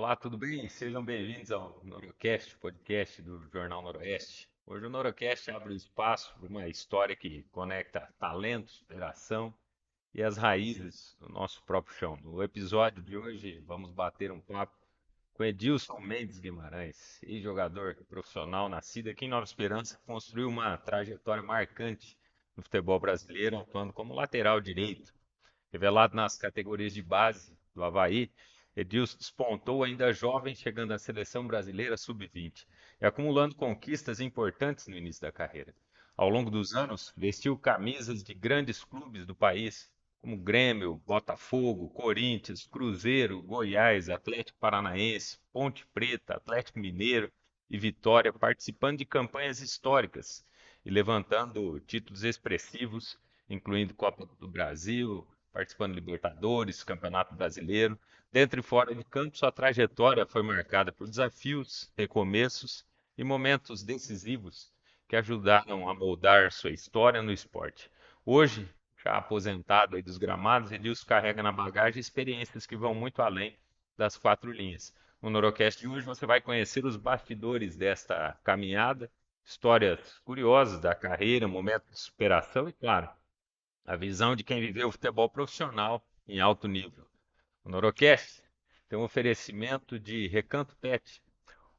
Olá, tudo bem? Sejam bem-vindos ao Norocast, podcast do Jornal Noroeste. Hoje o Norocast abre o espaço para uma história que conecta talento, superação e as raízes do nosso próprio chão. No episódio de hoje, vamos bater um papo com Edilson Mendes Guimarães, ex-jogador profissional nascido aqui em Nova Esperança, que construiu uma trajetória marcante no futebol brasileiro, atuando como lateral direito. Revelado nas categorias de base do Avaí, Edilson despontou ainda jovem, chegando à seleção brasileira sub-20 e acumulando conquistas importantes no início da carreira. Ao longo dos anos, vestiu camisas de grandes clubes do país, como Grêmio, Botafogo, Corinthians, Cruzeiro, Goiás, Atlético Paranaense, Ponte Preta, Atlético Mineiro e Vitória, participando de campanhas históricas e levantando títulos expressivos, incluindo Copa do Brasil, participando de Libertadores, Campeonato Brasileiro. Dentro e fora de campo, sua trajetória foi marcada por desafios, recomeços e momentos decisivos que ajudaram a moldar sua história no esporte. Hoje, já aposentado aí dos gramados, Edilson carrega na bagagem experiências que vão muito além das quatro linhas. No Norocast de hoje você vai conhecer os bastidores desta caminhada, histórias curiosas da carreira, momentos de superação e, claro, a visão de quem viveu o futebol profissional em alto nível. O Norocast tem um oferecimento de Recanto Pet,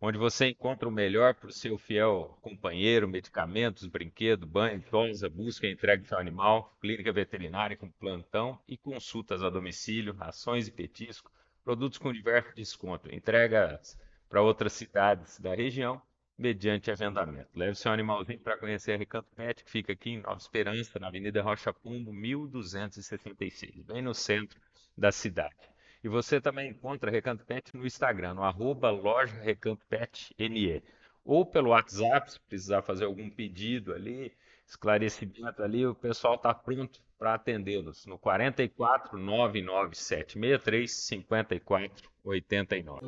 onde você encontra o melhor para o seu fiel companheiro, medicamentos, brinquedo, banho, tosa, busca e entrega do seu animal, clínica veterinária com plantão e consultas a domicílio, rações e petisco, produtos com diverso desconto, entregas para outras cidades da região, mediante agendamento. Leve seu animalzinho para conhecer a Recanto Pet, que fica aqui em Nova Esperança, na Avenida Rocha Pombo, 1266, bem no centro da cidade. E você também encontra Recanto Pet no Instagram, no arroba loja Recanto Pet NE. Ou pelo WhatsApp, se precisar fazer algum pedido ali, esclarecimento ali, o pessoal está pronto para atendê-los no 44 99763 5489.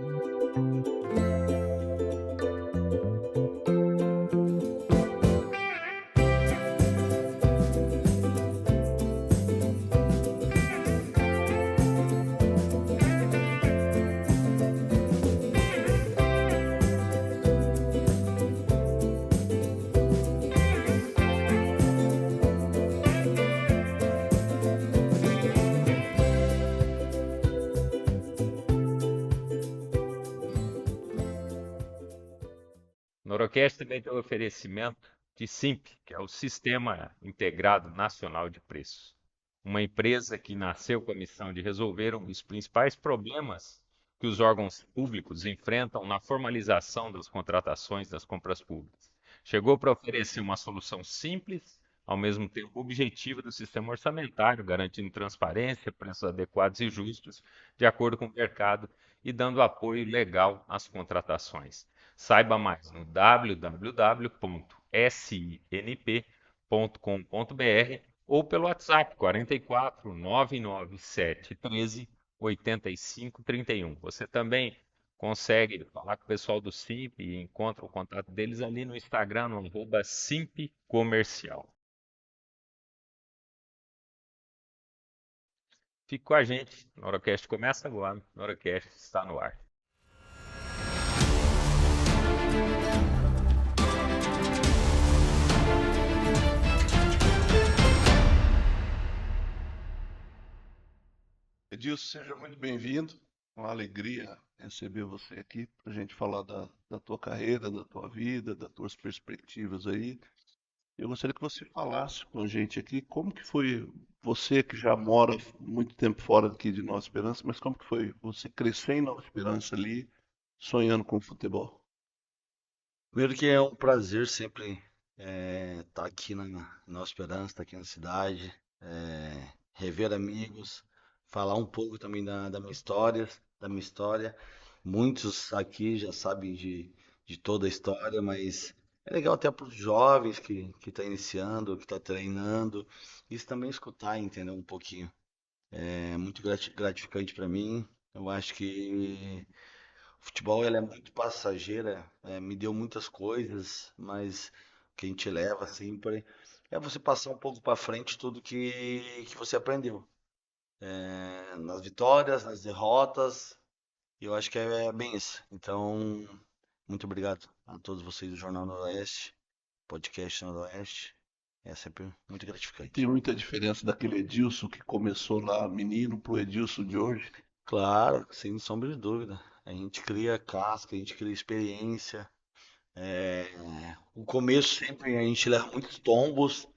Norocast também tem o oferecimento de Simp, que é o Sistema Integrado Nacional de Preços. Uma empresa que nasceu com a missão de resolver um dos principais problemas que os órgãos públicos enfrentam na formalização das contratações das compras públicas. Chegou para oferecer uma solução simples, ao mesmo tempo objetiva do sistema orçamentário, garantindo transparência, preços adequados e justos, de acordo com o mercado e dando apoio legal às contratações. Saiba mais no www.sinp.com.br ou pelo WhatsApp 44 997 13 85 31. Você também consegue falar com o pessoal do Simp e encontra o contato deles ali no Instagram, no arroba Simp Comercial. Fique com a gente. O Norocast começa agora. O Norocast está no ar. Edilson, seja muito bem-vindo. Uma alegria receber você aqui para a gente falar da tua carreira, da tua vida, das tuas perspectivas aí. Eu gostaria que você falasse com a gente aqui como que foi você que já mora muito tempo fora daqui de Nova Esperança, mas como que foi você crescer em Nova Esperança ali, sonhando com futebol? Primeiro que é um prazer sempre estar aqui na Nova Esperança, estar aqui na cidade, rever amigos, falar um pouco também da minha história. Muitos aqui já sabem de toda a história, mas é legal até para os jovens que estão iniciando, que estão treinando, isso também escutar, entender um pouquinho. É muito gratificante para mim. Eu acho que o futebol ele é muito passageira, me deu muitas coisas, mas o que a gente leva sempre é você passar um pouco para frente tudo que você aprendeu. Nas vitórias, nas derrotas, E eu acho que é bem isso. Então, muito obrigado a todos vocês do Jornal Noroeste, podcast Noroeste. É sempre muito Tem gratificante. muita diferença daquele Edilson que começou lá, menino, pro Edilson de hoje. Claro, sem sombra de dúvida. A gente cria casca, a gente cria experiência. É, o começo sempre a gente leva muitos tombos,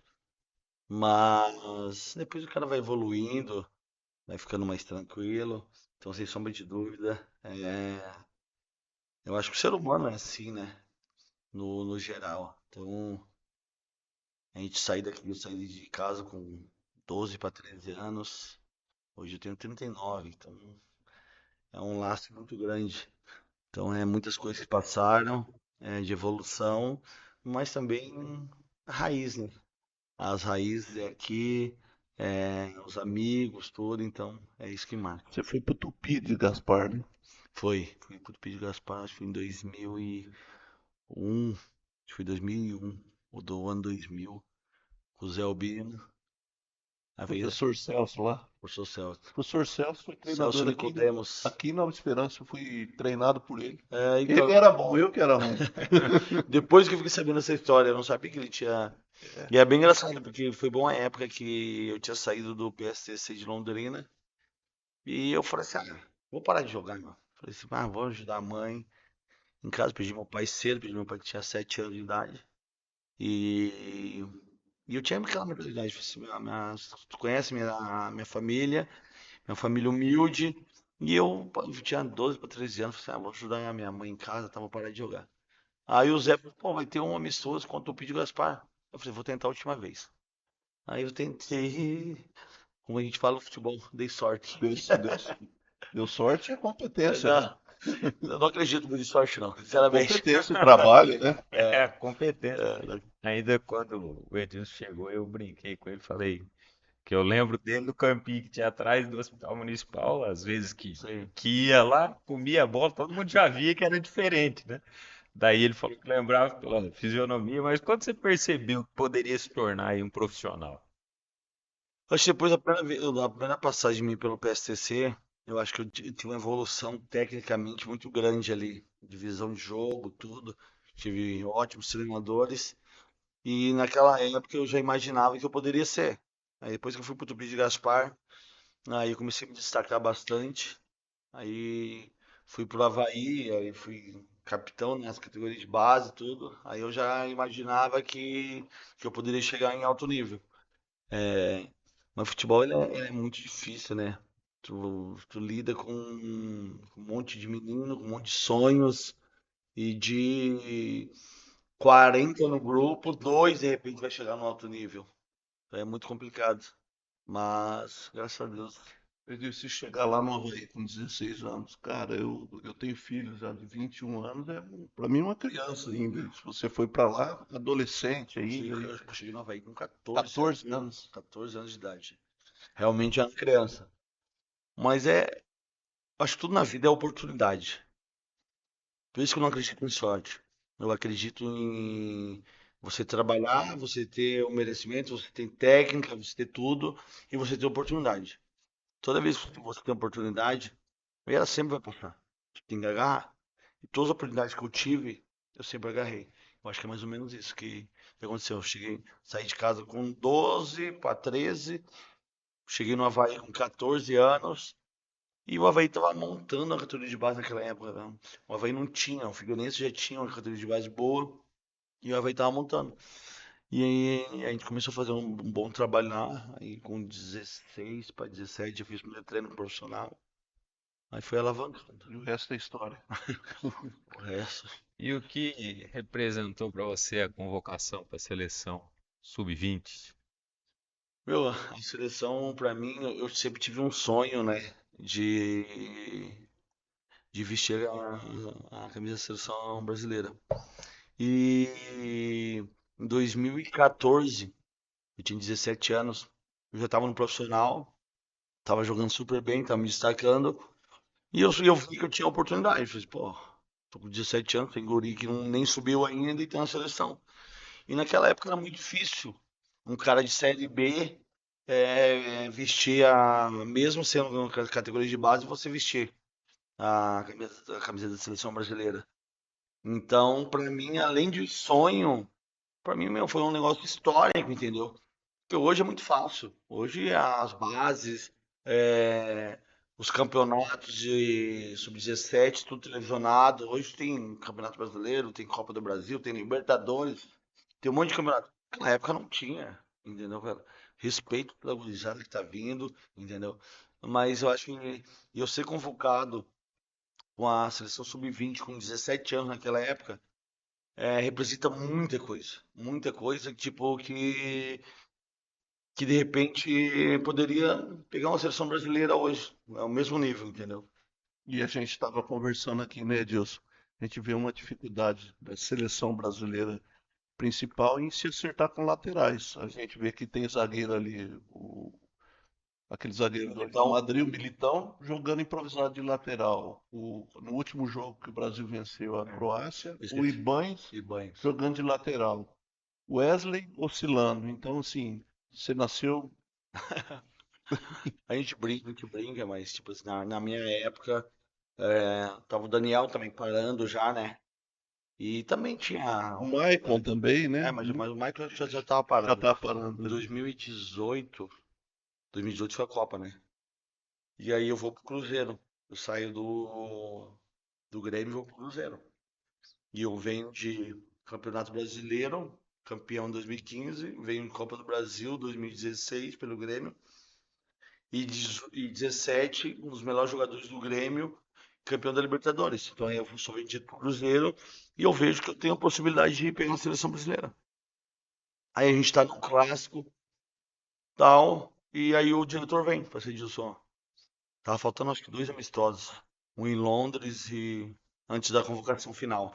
mas depois o cara vai evoluindo, vai ficando mais tranquilo. Então, sem sombra de dúvida, eu acho que o ser humano é assim, né? No geral. Então, a gente sai daqui, eu saí de casa com 12 para 13 anos. Hoje eu tenho 39, então é um laço muito grande. Então, é muitas coisas que passaram, de evolução, mas também a raiz, né? As raízes é aqui, os amigos, tudo, então é isso que marca. Você foi pro Tupi de Gaspar, né? Fui pro Pedro Gaspar, acho que foi em 2001, acho que foi 2001, ou do ano 2000, com o Zé Albino, a veio Professor Celso lá. por social. Professor Celso foi Celso treinador aqui, Nicodemos. aqui em Nova Esperança. Eu fui treinado por ele. Então, Ele era bom, eu que era ruim. depois que eu fiquei sabendo essa história, eu não sabia que ele tinha. É. E é bem engraçado, porque foi bom a época que eu tinha saído do PSTC de Londrina. E eu falei assim, vou parar de jogar, meu. Falei assim, vou ajudar a mãe. Em casa, pedi meu pai cedo, pedi meu pai que tinha 7 anos de idade. E, e eu tinha aquela mentalidade, falei assim, tu conhece minha família, minha família humilde. E eu, pô, eu tinha 12 para 13 anos, falei assim, vou ajudar a minha mãe em casa, tava parando de jogar. Aí o Zé falou, pô, vai ter um amistoso contra o Pídio Gaspar. Eu falei, vou tentar a última vez. Aí eu tentei, como a gente fala no futebol, dei sorte. Deu sorte e competência, né? Não, eu não acredito muito em sorte, não, sinceramente. Competência e trabalho, né? É, competência. É, Ainda quando o Edilson chegou, eu brinquei com ele, falei que eu lembro dele no campinho que tinha atrás do Hospital Municipal, às vezes sim. que ia lá, comia a bola, todo mundo já via que era diferente, né? Daí ele falou que lembrava pela fisionomia, mas quando você percebeu que poderia se tornar aí um profissional? Acho que depois da primeira passagem minha pelo PSTC, eu acho que eu tive uma evolução tecnicamente muito grande ali, de visão de jogo, tudo. Tive ótimos treinadores e naquela época eu já imaginava que eu poderia ser. Aí depois que eu fui pro Tupi de Gaspar, aí eu comecei a me destacar bastante. Aí fui pro Avaí, aí fui capitão nas categorias de base, e tudo. Aí eu já imaginava que eu poderia chegar em alto nível. É, mas futebol ele é muito difícil, né? Tu lida com um monte de menino, com um monte de sonhos, e de 40 no grupo, dois de repente vai chegar no alto nível. É muito complicado. Mas, graças a Deus. Eu disse, se chegar lá no Havaí com 16 anos, cara, eu tenho filhos já de 21 anos, pra mim uma criança ainda. Se você foi pra lá, adolescente Sim, ainda, eu cheguei no Havaí com 14 anos. 14 anos. 14 anos de idade. Realmente é uma criança. Mas acho que tudo na vida é oportunidade. Por isso que eu não acredito em sorte. Eu acredito em você trabalhar, você ter o merecimento, você ter técnica, você ter tudo e você ter oportunidade. Toda vez que você tem oportunidade, ela sempre vai passar. Você tem que agarrar. E todas as oportunidades que eu tive, eu sempre agarrei. Eu acho que é mais ou menos isso que aconteceu. Eu cheguei, saí de casa com 12 para 13, cheguei no Havaí com 14 anos. E o Avaí estava montando a categoria de base naquela época, né? O Avaí não tinha, o Figueirense já tinha uma categoria de base boa e o Avaí estava montando. E aí a gente começou a fazer um bom trabalho lá. Aí com 16 para 17 eu fiz meu treino profissional. Aí foi alavancando. E o resto é história. O resto. E o que representou para você a convocação para a seleção sub-20? Meu, a seleção pra mim, eu sempre tive um sonho, né? De, de vestir a camisa da seleção brasileira. E em 2014, eu tinha 17 anos, eu já estava no profissional, estava jogando super bem, estava me destacando, e eu vi que eu tinha oportunidade. Eu falei, pô, tô com 17 anos, tem guri que nem subiu ainda e tem na seleção. E naquela época era muito difícil um cara de Série B vestir, mesmo sendo uma categoria de base, você vestir. a camiseta da seleção brasileira. Então, pra mim, além de sonho, pra mim, meu, foi um negócio histórico, entendeu? Porque hoje é muito fácil. Hoje as bases, é, os campeonatos de sub-17, tudo televisionado. Hoje tem Campeonato Brasileiro, tem Copa do Brasil, tem Libertadores, tem um monte de campeonato. Naquela época não tinha, entendeu, velho? Respeito pela gurizada que tá vindo, entendeu? Mas eu acho que eu ser convocado com a seleção sub-20 com 17 anos naquela época, representa muita coisa, tipo, que de repente poderia pegar uma seleção brasileira hoje, ao mesmo nível, entendeu? E a gente estava conversando aqui, né, Edilson? A gente vê uma dificuldade da seleção brasileira principal em se acertar com laterais. A gente vê que tem zagueiro ali, aquele zagueiro do Real Então, Madrid, o Militão, jogando improvisado de lateral. No último jogo que o Brasil venceu a Croácia, eu o esqueci. Ibañez E banhos. jogando de lateral. Wesley oscilando. Então, assim, você nasceu. A gente brinca, mas tipo assim, na minha época, tava o Daniel também parando já, né? E também tinha. O Maicon também, É, né? mas o Michael já tava Já parando. tá parando Em ali. 2018 foi a Copa, né? E aí eu vou pro Cruzeiro. Eu saio do Grêmio e vou pro Cruzeiro. E eu venho de Campeonato Brasileiro, campeão em 2015, venho em Copa do Brasil 2016 pelo Grêmio e 17, um dos melhores jogadores do Grêmio, campeão da Libertadores. Então aí eu sou vendido pro Cruzeiro e eu vejo que eu tenho a possibilidade de pegar a seleção brasileira. Aí a gente tá no clássico, tal, e aí o diretor vem para ser Edilson. Tava faltando acho que dois amistosos, um em Londres e antes da convocação final.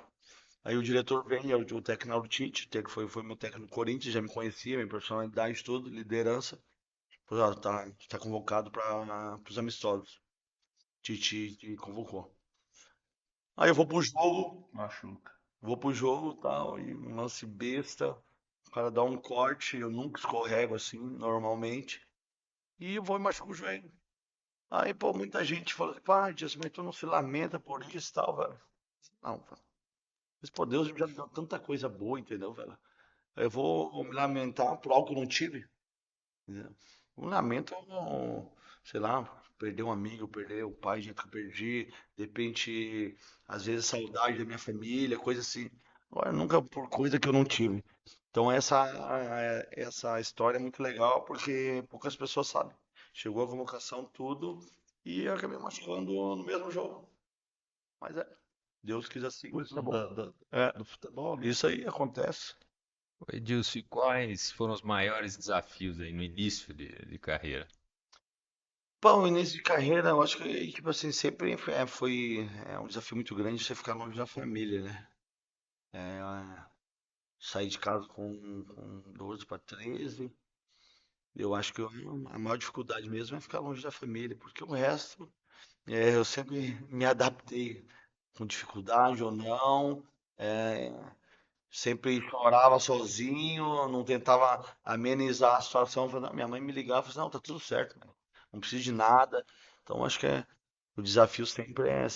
Aí o diretor vem, é o técnico era o Tite, foi meu técnico no Corinthians, já me conhecia, minha personalidade, tudo, liderança. Falei, ó, tá convocado para os amistosos. Tite te convocou. Aí eu Machuca. vou pro jogo e tal, e um lance besta, o cara dá um corte, eu nunca escorrego assim, normalmente, e eu vou e machuco o joelho. Aí, pô, muita gente fala assim, pá, Dias, mas tu não se lamenta por isso e tal, velho. Não, velho. Mas, pô, Deus já me deu tanta coisa boa, entendeu, velho? Eu vou me lamentar por algo que eu não tive. Entendeu? Um lamento, sei lá, perder um amigo, perder o pai, gente que eu perdi, de repente, às vezes saudade da minha família, coisa assim. Agora, nunca por coisa que eu não tive. Então, essa história é muito legal porque poucas pessoas sabem. Chegou a convocação, tudo, e eu acabei machucando no mesmo jogo. Mas Deus quis assim, Coisa tá bom. do futebol, né? Isso aí acontece. Ô, Edilson, e quais foram os maiores desafios aí no início de carreira? Bom, o início de carreira, eu acho que, tipo assim, sempre foi um desafio muito grande você ficar longe da família, né? É, sair de casa com 12 para 13. Eu acho que a maior dificuldade mesmo é ficar longe da família, porque o resto, eu sempre me adaptei com dificuldade ou não, é, sempre chorava sozinho, não tentava amenizar a situação. Minha mãe me ligava e falava assim, não, tá tudo certo, mano. Não precisa de nada. Então acho que o desafio sempre é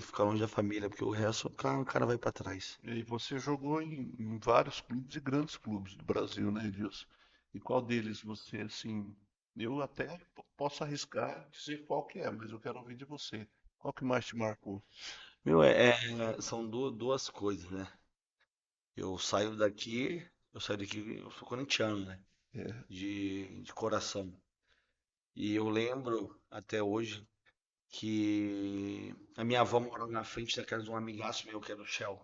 ficar longe da família, porque o resto o cara vai pra trás. E você jogou em vários clubes e grandes clubes do Brasil, né, Edilson? E qual deles você, assim, eu até posso arriscar dizer qual que é, mas eu quero ouvir de você. Qual que mais te marcou? Meu, são duas coisas, né? Eu saio daqui, eu sou corintiano, né? É, De coração. E eu lembro até hoje que a minha avó morava na frente da casa de um amigaço meu, que era o Shell,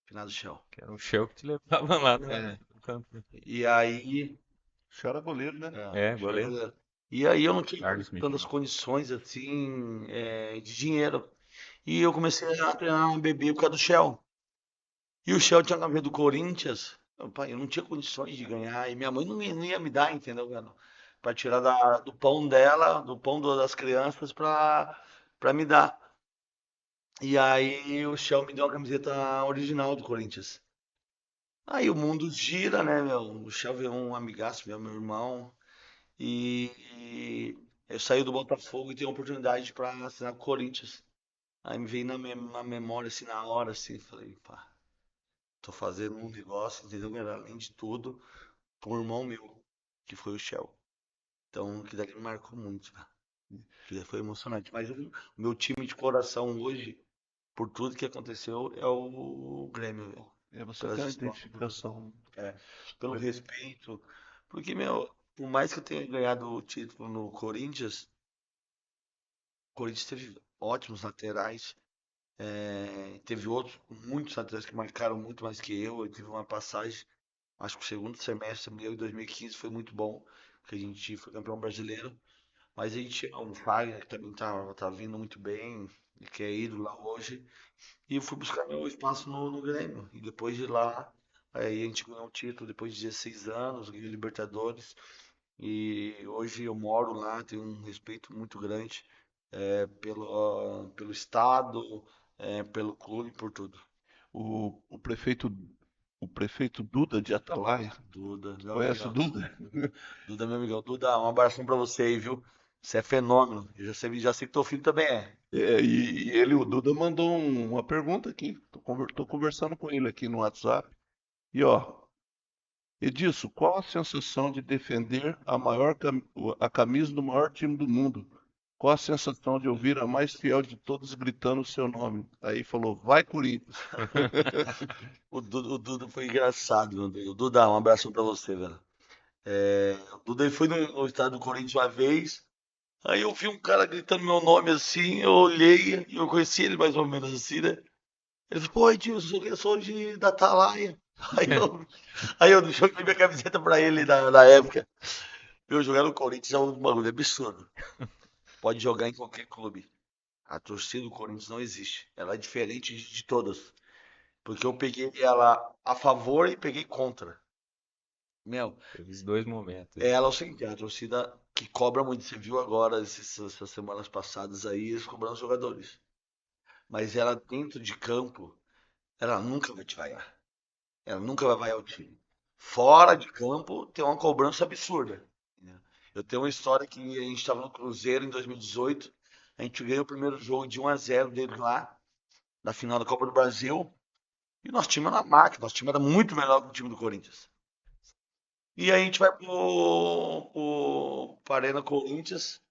finado Shell. Que era o Shell que te levava lá É. no campo. E aí, você era goleiro, né? É, Shell goleiro. goleiro. E aí eu não tinha Carlos tantas Michel. condições assim, de dinheiro. E eu comecei a treinar, a beber por causa do Shell. E o Shell tinha camisa do Corinthians. Pai, eu não tinha condições de ganhar. E minha mãe não ia me dar, entendeu, velho? Pra tirar do pão dela, do pão das crianças, pra me dar. E aí o Shell me deu uma camiseta original do Corinthians. Aí o mundo gira, né, meu? O Shell veio um amigaço meu irmão. E Eu saí do Botafogo e tenho a oportunidade para assinar com o Corinthians. Aí me veio na memória, assim, na hora, assim, falei, pá, tô fazendo um negócio, entendeu, galera? Além de tudo, com um irmão meu, que foi o Shell. Então, que dali me marcou muito, né? Que daí foi emocionante. Mas o meu time de coração hoje, por tudo que aconteceu, é o Grêmio, velho. Você Pelas tem uma histórias, identificação. é, pelo respeito. Porque, meu, por mais que eu tenha ganhado o título no Corinthians, o Corinthians teve ótimos laterais. Teve outros, muitos laterais que marcaram muito mais que eu. Eu tive uma passagem, acho que o segundo semestre meu em 2015 foi muito bom, que a gente foi campeão brasileiro. Mas a gente tinha um Fagner que também tá vindo muito bem, e que é ídolo lá hoje. E eu fui buscar meu espaço no Grêmio. E depois de lá, aí a gente ganhou o título depois de 16 anos, ganhei o Libertadores. E hoje eu moro lá, tenho um respeito muito grande pelo estado, pelo clube, por tudo. O prefeito, o prefeito Duda de Atalaia. Duda, meu Conhece o amigão. Duda? Duda, meu amigão. Duda, um abração pra você aí, viu? Você é fenômeno. Eu já sei que teu filho também é. E ele, o Duda, mandou uma pergunta aqui. Tô conversando com ele aqui no WhatsApp. E ó, Edilson, qual a sensação de defender a camisa do maior time do mundo? Qual a sensação de ouvir a mais fiel de todos gritando o seu nome? Aí falou, vai Corinthians. O Duda foi engraçado, meu Deus. Duda, um abração pra você, velho. O Duda ele foi no estádio do Corinthians uma vez. Aí eu vi um cara gritando meu nome assim, eu olhei e eu conheci ele mais ou menos assim, né? Ele falou, pô, Edilson, eu sou da Atalaia. Aí eu, aí eu joguei minha camiseta pra ele na época. Eu jogar no Corinthians é um bagulho absurdo. Pode jogar em qualquer clube. A torcida do Corinthians não existe. Ela é diferente de todas. Porque eu peguei ela a favor e peguei contra. Meu, Teve os dois momentos aí. ela é o seguinte, é a torcida que cobra muito. Você viu agora, essas semanas passadas aí, eles cobrando os jogadores. Mas ela dentro de campo, ela nunca vai te vaiar. Ela nunca vai vaiar o time. Fora de campo, tem uma cobrança absurda. Né? Eu tenho uma história que a gente estava no Cruzeiro em 2018. A gente ganhou o primeiro jogo de 1-0 dele lá, na final da Copa do Brasil. E o nosso time era uma máquina, nosso time era muito melhor que o time do Corinthians. E aí a gente vai pra Arena Corinthians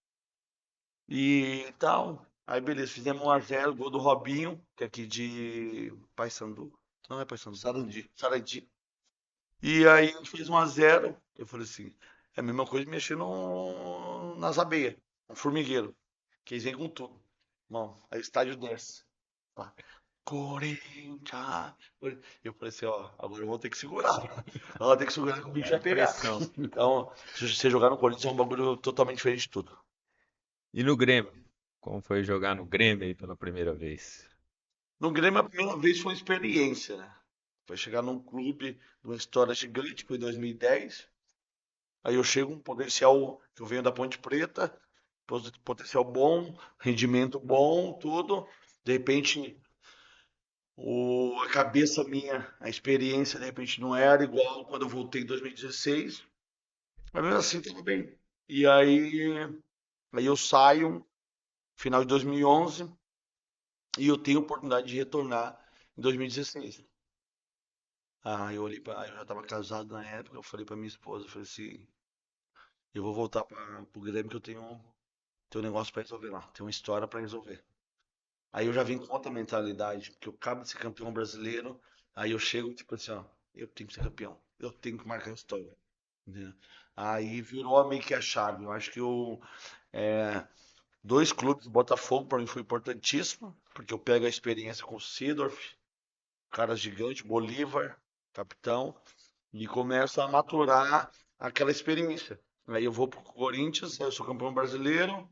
e tal. Aí beleza, fizemos 1-0, gol do Robinho, que é aqui de Paysandu. Não é Paysandu, Sarandi. Sarandi. E aí a gente fez 1-0. Eu falei assim, é a mesma coisa de mexer nas abelhas, um formigueiro. Que eles vêm com tudo. Bom, aí o estádio desce. Pá. Corinthians. Eu falei assim, ó, agora eu vou ter que segurar. Eu vou ter que segurar que o bicho vai pegar. Pressão. Então, se você jogar no Corinthians é um bagulho totalmente diferente de tudo. E no Grêmio? Como foi jogar no Grêmio aí pela primeira vez? No Grêmio, a primeira vez foi uma experiência, né? Foi chegar num clube de uma história gigante, foi em 2010. Aí eu chego um potencial, eu venho da Ponte Preta, potencial bom, rendimento bom, tudo. De repente, a cabeça minha, a experiência, de repente, não era igual quando eu voltei em 2016. Mas mesmo assim, tudo bem. E aí eu saio, final de 2011, e eu tenho a oportunidade de retornar em 2016. Eu olhei para, eu já estava casado na época, eu falei para minha esposa, eu falei assim, eu vou voltar para o Grêmio que tenho um negócio para resolver lá, tenho uma história para resolver. Aí eu já vim com outra mentalidade, porque eu acabo de ser campeão brasileiro, aí eu chego tipo assim, ó, eu tenho que ser campeão, eu tenho que marcar a história, entendeu? Aí virou meio que a chave. Eu acho que é, dois clubes, Botafogo para mim foi importantíssimo, porque eu pego a experiência com o Seedorf, cara gigante, Bolívar, capitão, e começo a maturar aquela experiência. Aí eu vou pro Corinthians, eu sou campeão brasileiro,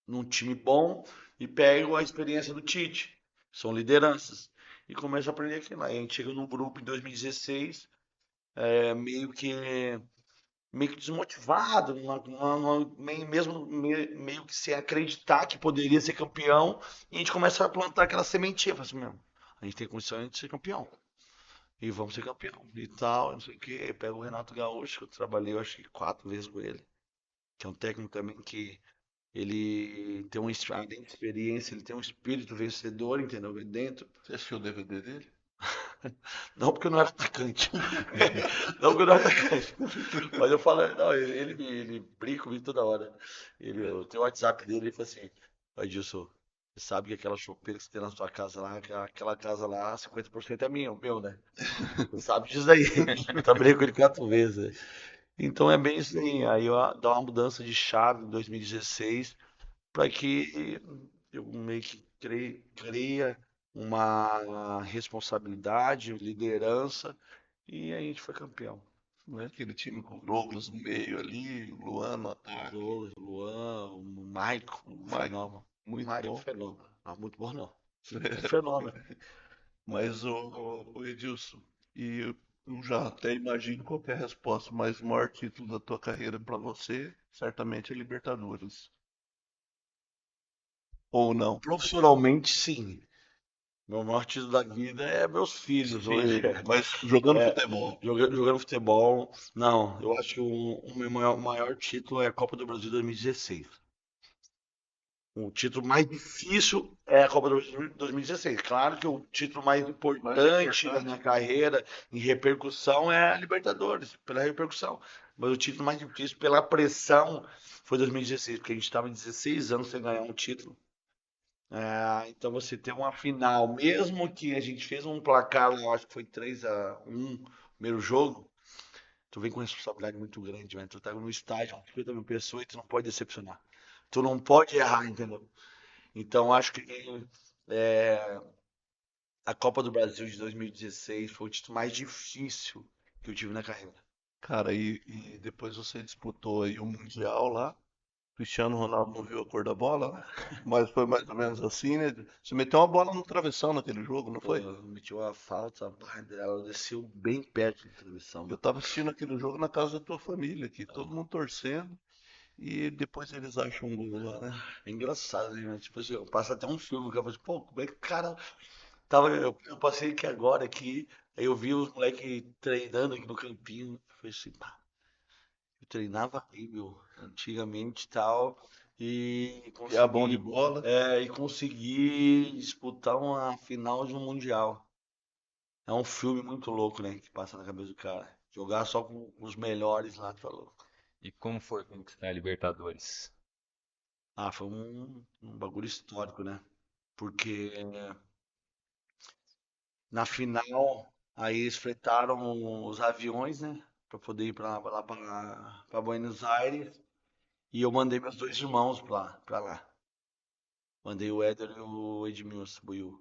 num time bom e pego a experiência do Tite. São lideranças. E começo a aprender aquilo lá. A gente chega num grupo em 2016, é, meio que meio que desmotivado, meio que sem acreditar que poderia ser campeão, e a gente começa a plantar aquela sementinha, fala assim, meu, a gente tem condição de ser campeão. E vamos ser campeão. E tal, não sei o quê. Pega o Renato Gaúcho, que eu trabalhei, eu acho que 4 vezes com ele. que é um técnico também que ele tem além de experiência, ele tem um espírito vencedor, entendeu? Dentro. Você assistiu o DVD dele? Não porque eu não era atacante. Não porque eu não era atacante. Mas eu falo, não, ele brinca comigo toda hora. Eu tenho o WhatsApp dele e ele fala assim, Adilson, você sabe que aquela chopeira que você tem na sua casa lá, aquela casa lá, 50% é minha, o meu, né? Você sabe disso daí. Eu trabalhei com ele 4 vezes. Então é bem assim, aí eu dá uma mudança de chave em 2016 para que eu meio que cria uma responsabilidade, liderança e a gente foi campeão, né? Aquele time com o Douglas no meio ali, o Luan no ataque, Douglas, Luan, o Maicon, o um Mike, fenômeno. muito Maicon é um bom. fenômeno. Não, muito bom não. É um fenômeno. Mas o Edilson, e eu já até imagino qual que é a resposta, mas o maior título da tua carreira para você, certamente é Libertadores. Ou não? Profissionalmente, sim. Meu maior título da vida é meus filhos hoje. Sim, mas jogando É, futebol. jogando futebol. Não, eu acho que o meu maior título é a Copa do Brasil 2016. O título mais difícil é a Copa do Brasil 2016. Claro que o título mais importante da minha carreira em repercussão é a Libertadores, pela repercussão. Mas o título mais difícil pela pressão foi 2016, porque a gente estava em 16 anos sem ganhar um título. Então você ter uma final, mesmo que a gente fez um placar, eu acho que foi 3-1 primeiro jogo, tu vem com uma responsabilidade muito grande, velho. Tu tá no estádio, 50 mil pessoas e tu não pode decepcionar. Tu não pode errar, entendeu? Então acho que é, a Copa do Brasil de 2016 foi o título mais difícil que eu tive na carreira. Cara, e depois você disputou aí o Mundial lá. Cristiano Ronaldo não viu a cor da bola, né? Mas foi mais ou menos assim, né? Você meteu uma bola no travessão naquele jogo, não Pô, foi? eu meti uma falta, a barra dela desceu bem perto da transmissão, Eu mano. tava assistindo aquele jogo na casa da tua família aqui, todo mundo torcendo, e depois eles acham um gol lá, né? É engraçado, né? Tipo assim, eu passo até um filme que eu falo assim, pô, como é que o cara tava. Eu passei aqui agora aqui, aí eu vi os moleques treinando aqui no campinho. Eu falei assim, pá, eu treinava aí, meu, antigamente e tal, e E é bom de consegui, bola. e consegui disputar uma final de um mundial. É um filme muito louco, né? Que passa na cabeça do cara. Jogar só com os melhores lá, tá louco. E como foi conquistar a Libertadores? Ah, foi um bagulho histórico, né? Porque na final, aí eles fretaram os aviões, né? Pra poder ir lá pra Buenos Aires. E eu mandei meus dois irmãos pra lá. Mandei o Éder e o Edmilson, Buiú.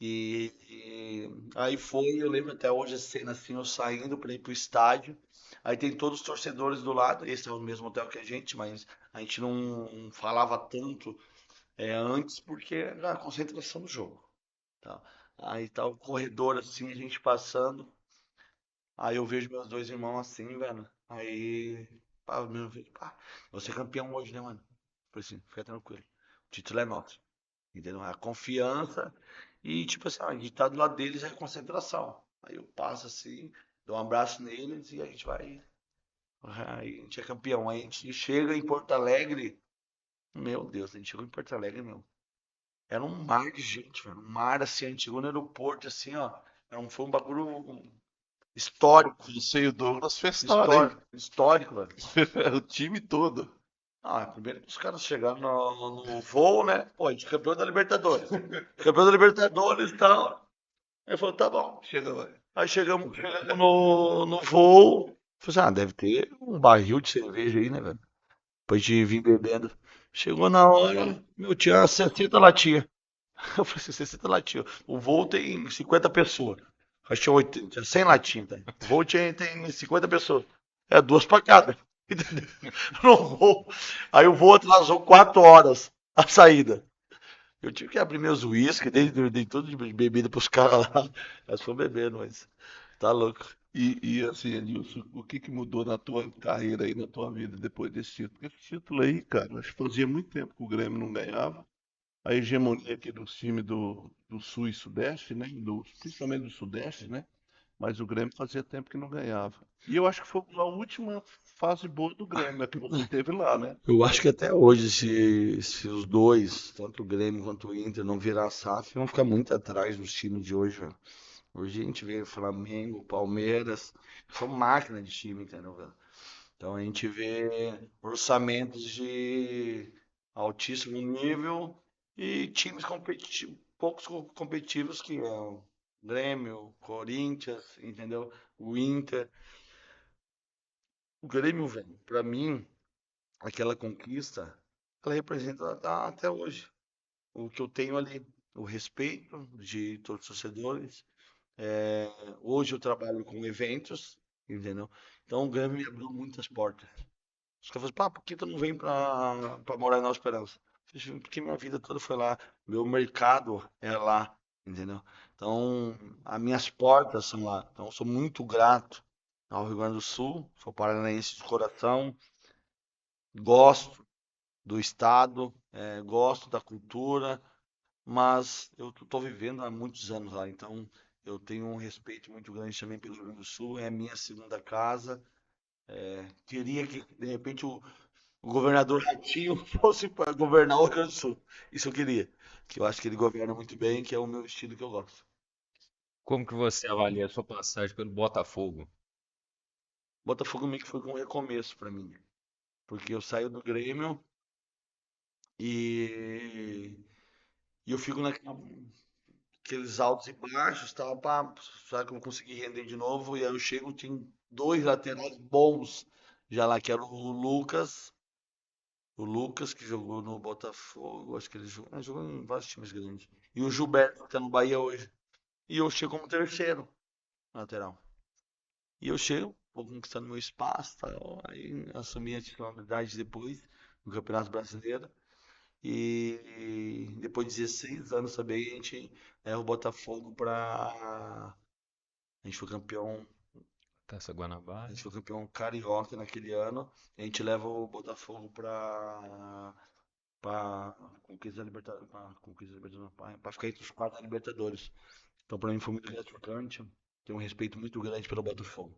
E aí foi, eu lembro até hoje a cena assim, eu saindo para ir pro estádio. Aí tem todos os torcedores do lado, esse é o mesmo hotel que a gente, mas a gente não falava tanto antes porque era a concentração do jogo. Tá? Aí tá o corredor assim, a gente passando. Aí eu vejo meus dois irmãos assim, velho. Aí, pá, meu filho, pá, você é campeão hoje, né, mano? Falei assim, fica tranquilo. O título é nosso. Entendeu? A confiança e, tipo assim, a gente tá do lado deles é concentração. Aí eu passo assim, dou um abraço neles e a gente vai. Aí a gente é campeão. Aí a gente chega em Porto Alegre. Meu Deus, a gente chegou em Porto Alegre, meu. Era um mar de gente, velho. Um mar assim, a gente chegou no aeroporto, assim, ó. Foi um bagulho histórico. Você e o Douglas festaram, hein? Histórico, velho. O time todo. Primeiro que os caras chegaram no voo, né? Pô, a gente é campeão da Libertadores. Campeão da Libertadores e tal. Aí falou, tá bom. Chega lá. Aí chegamos no voo. Falei assim, deve ter um barril de cerveja aí, né, velho? Depois de vir bebendo. Chegou na hora, meu, tinha 60 latinhas. Eu falei assim, 60 latinhas. O voo tem 50 pessoas. Acho que tinha 80, tinha 100 latinhas, tá? O voo tem 50 pessoas. É duas pra cada. Entendeu? No voo. Aí o voo atrasou 4 horas a saída. Eu tive que abrir meus uísques, dei tudo de bebida pros caras lá. Elas foram bebendo, mas tá louco. E assim, Edilson, o que que mudou na tua carreira aí, na tua vida depois desse título? Porque esse título aí, cara, acho que fazia muito tempo que o Grêmio não ganhava. A hegemonia aqui dos times do Sul e Sudeste, né? Principalmente do Sudeste, né? mas o Grêmio fazia tempo que não ganhava. E eu acho que foi a última fase boa do Grêmio, né, que você teve lá, né? Eu acho que até hoje, se os dois, tanto o Grêmio quanto o Inter, não virar a SAF, vão ficar muito atrás dos times de hoje, velho. Hoje a gente vê Flamengo, Palmeiras, são máquina de time, entendeu, velho? Então a gente vê orçamentos de altíssimo nível e times competitivos, poucos competitivos que é o Grêmio, Corinthians, entendeu? O Inter. O Grêmio, velho, pra mim, aquela conquista, ela representa até hoje o que eu tenho ali, o respeito de todos os torcedores. É, hoje eu trabalho com eventos, entendeu? Então o Grêmio me abriu muitas portas. Os caras falam, pá, por que tu não vem pra morar em Nova Esperança? Eu falei, porque minha vida toda foi lá, meu mercado é lá, entendeu? Então, as minhas portas são lá. Então, eu sou muito grato ao Rio Grande do Sul, sou paranaense de coração, gosto do estado, gosto da cultura, mas eu estou vivendo há muitos anos lá, então eu tenho um respeito muito grande também pelo Rio Grande do Sul, é a minha segunda casa. Queria que, de repente, o governador Ratinho fosse para governar o Rio Grande do Sul. Isso eu queria. Que eu acho que ele governa muito bem, que é o meu estilo que eu gosto. Como que você avalia a sua passagem pelo Botafogo? Botafogo meio que foi um recomeço para mim. Porque eu saio do Grêmio e, e eu fico naqueles altos e baixos, tal, pá, sabe que eu não consegui render de novo. E aí eu chego, tem dois laterais bons já lá, que era o Lucas, que jogou no Botafogo, acho que ele jogou em vários times grandes. E o Gilberto, que tá no Bahia hoje. E eu chego como terceiro lateral. E eu chego, vou conquistando meu espaço, tal, aí assumi a titularidade depois no Campeonato Brasileiro. E depois de 16 anos também, a gente leva o Botafogo pra. A gente foi campeão. Taça A Guanabara? gente foi campeão carioca naquele ano. A gente leva o Botafogo pra conquista da Libertadores. Pra conquista da Libertadores, pra ficar entre os quatro da Libertadores. Então, pra mim foi muito gratificante. Tenho um respeito muito grande pelo Botafogo.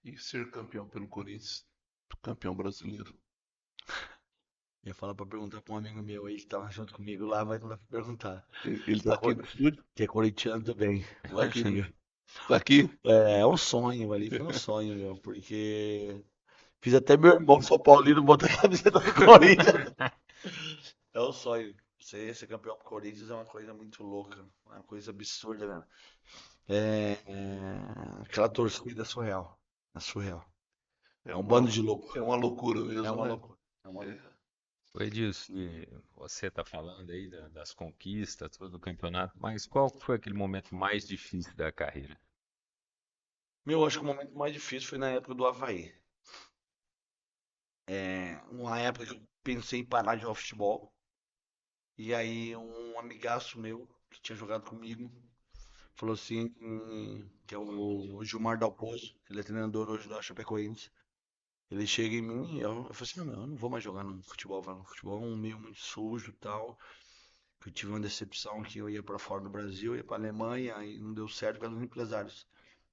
E ser campeão pelo Corinthians, campeão brasileiro. Ia falar pra perguntar pra um amigo meu aí que tava junto comigo lá, mas não dá pra perguntar. Ele Que tá é, aqui no estúdio? que é corintiano também. Tá Vai, aqui, Xanga. tá aqui? É um sonho ali, foi um sonho, meu, porque fiz até meu irmão São Paulino botar a camiseta do Corinthians. É um sonho. Ser campeão do Corinthians é uma coisa muito louca, uma coisa absurda, né? Aquela torcida é surreal. É surreal. É É um uma, bando de louco. é uma loucura É mesmo, uma né? loucura. É uma É. loucura. O Edilson, e você está falando aí das conquistas, todo o campeonato, mas qual foi aquele momento mais difícil da carreira? Meu, acho que o momento mais difícil foi na época do Avaí. Uma época que eu pensei em parar de jogar futebol. E aí um amigaço meu, que tinha jogado comigo, falou assim, que é o Gilmar Dalpozo, ele é treinador hoje da Chapecoense. Ele chega em mim e eu falei assim, não, eu não vou mais jogar no futebol, velho. O futebol é um meio muito sujo e tal. Que eu tive uma decepção que eu ia pra fora do Brasil, ia pra Alemanha, e não deu certo pelos empresários.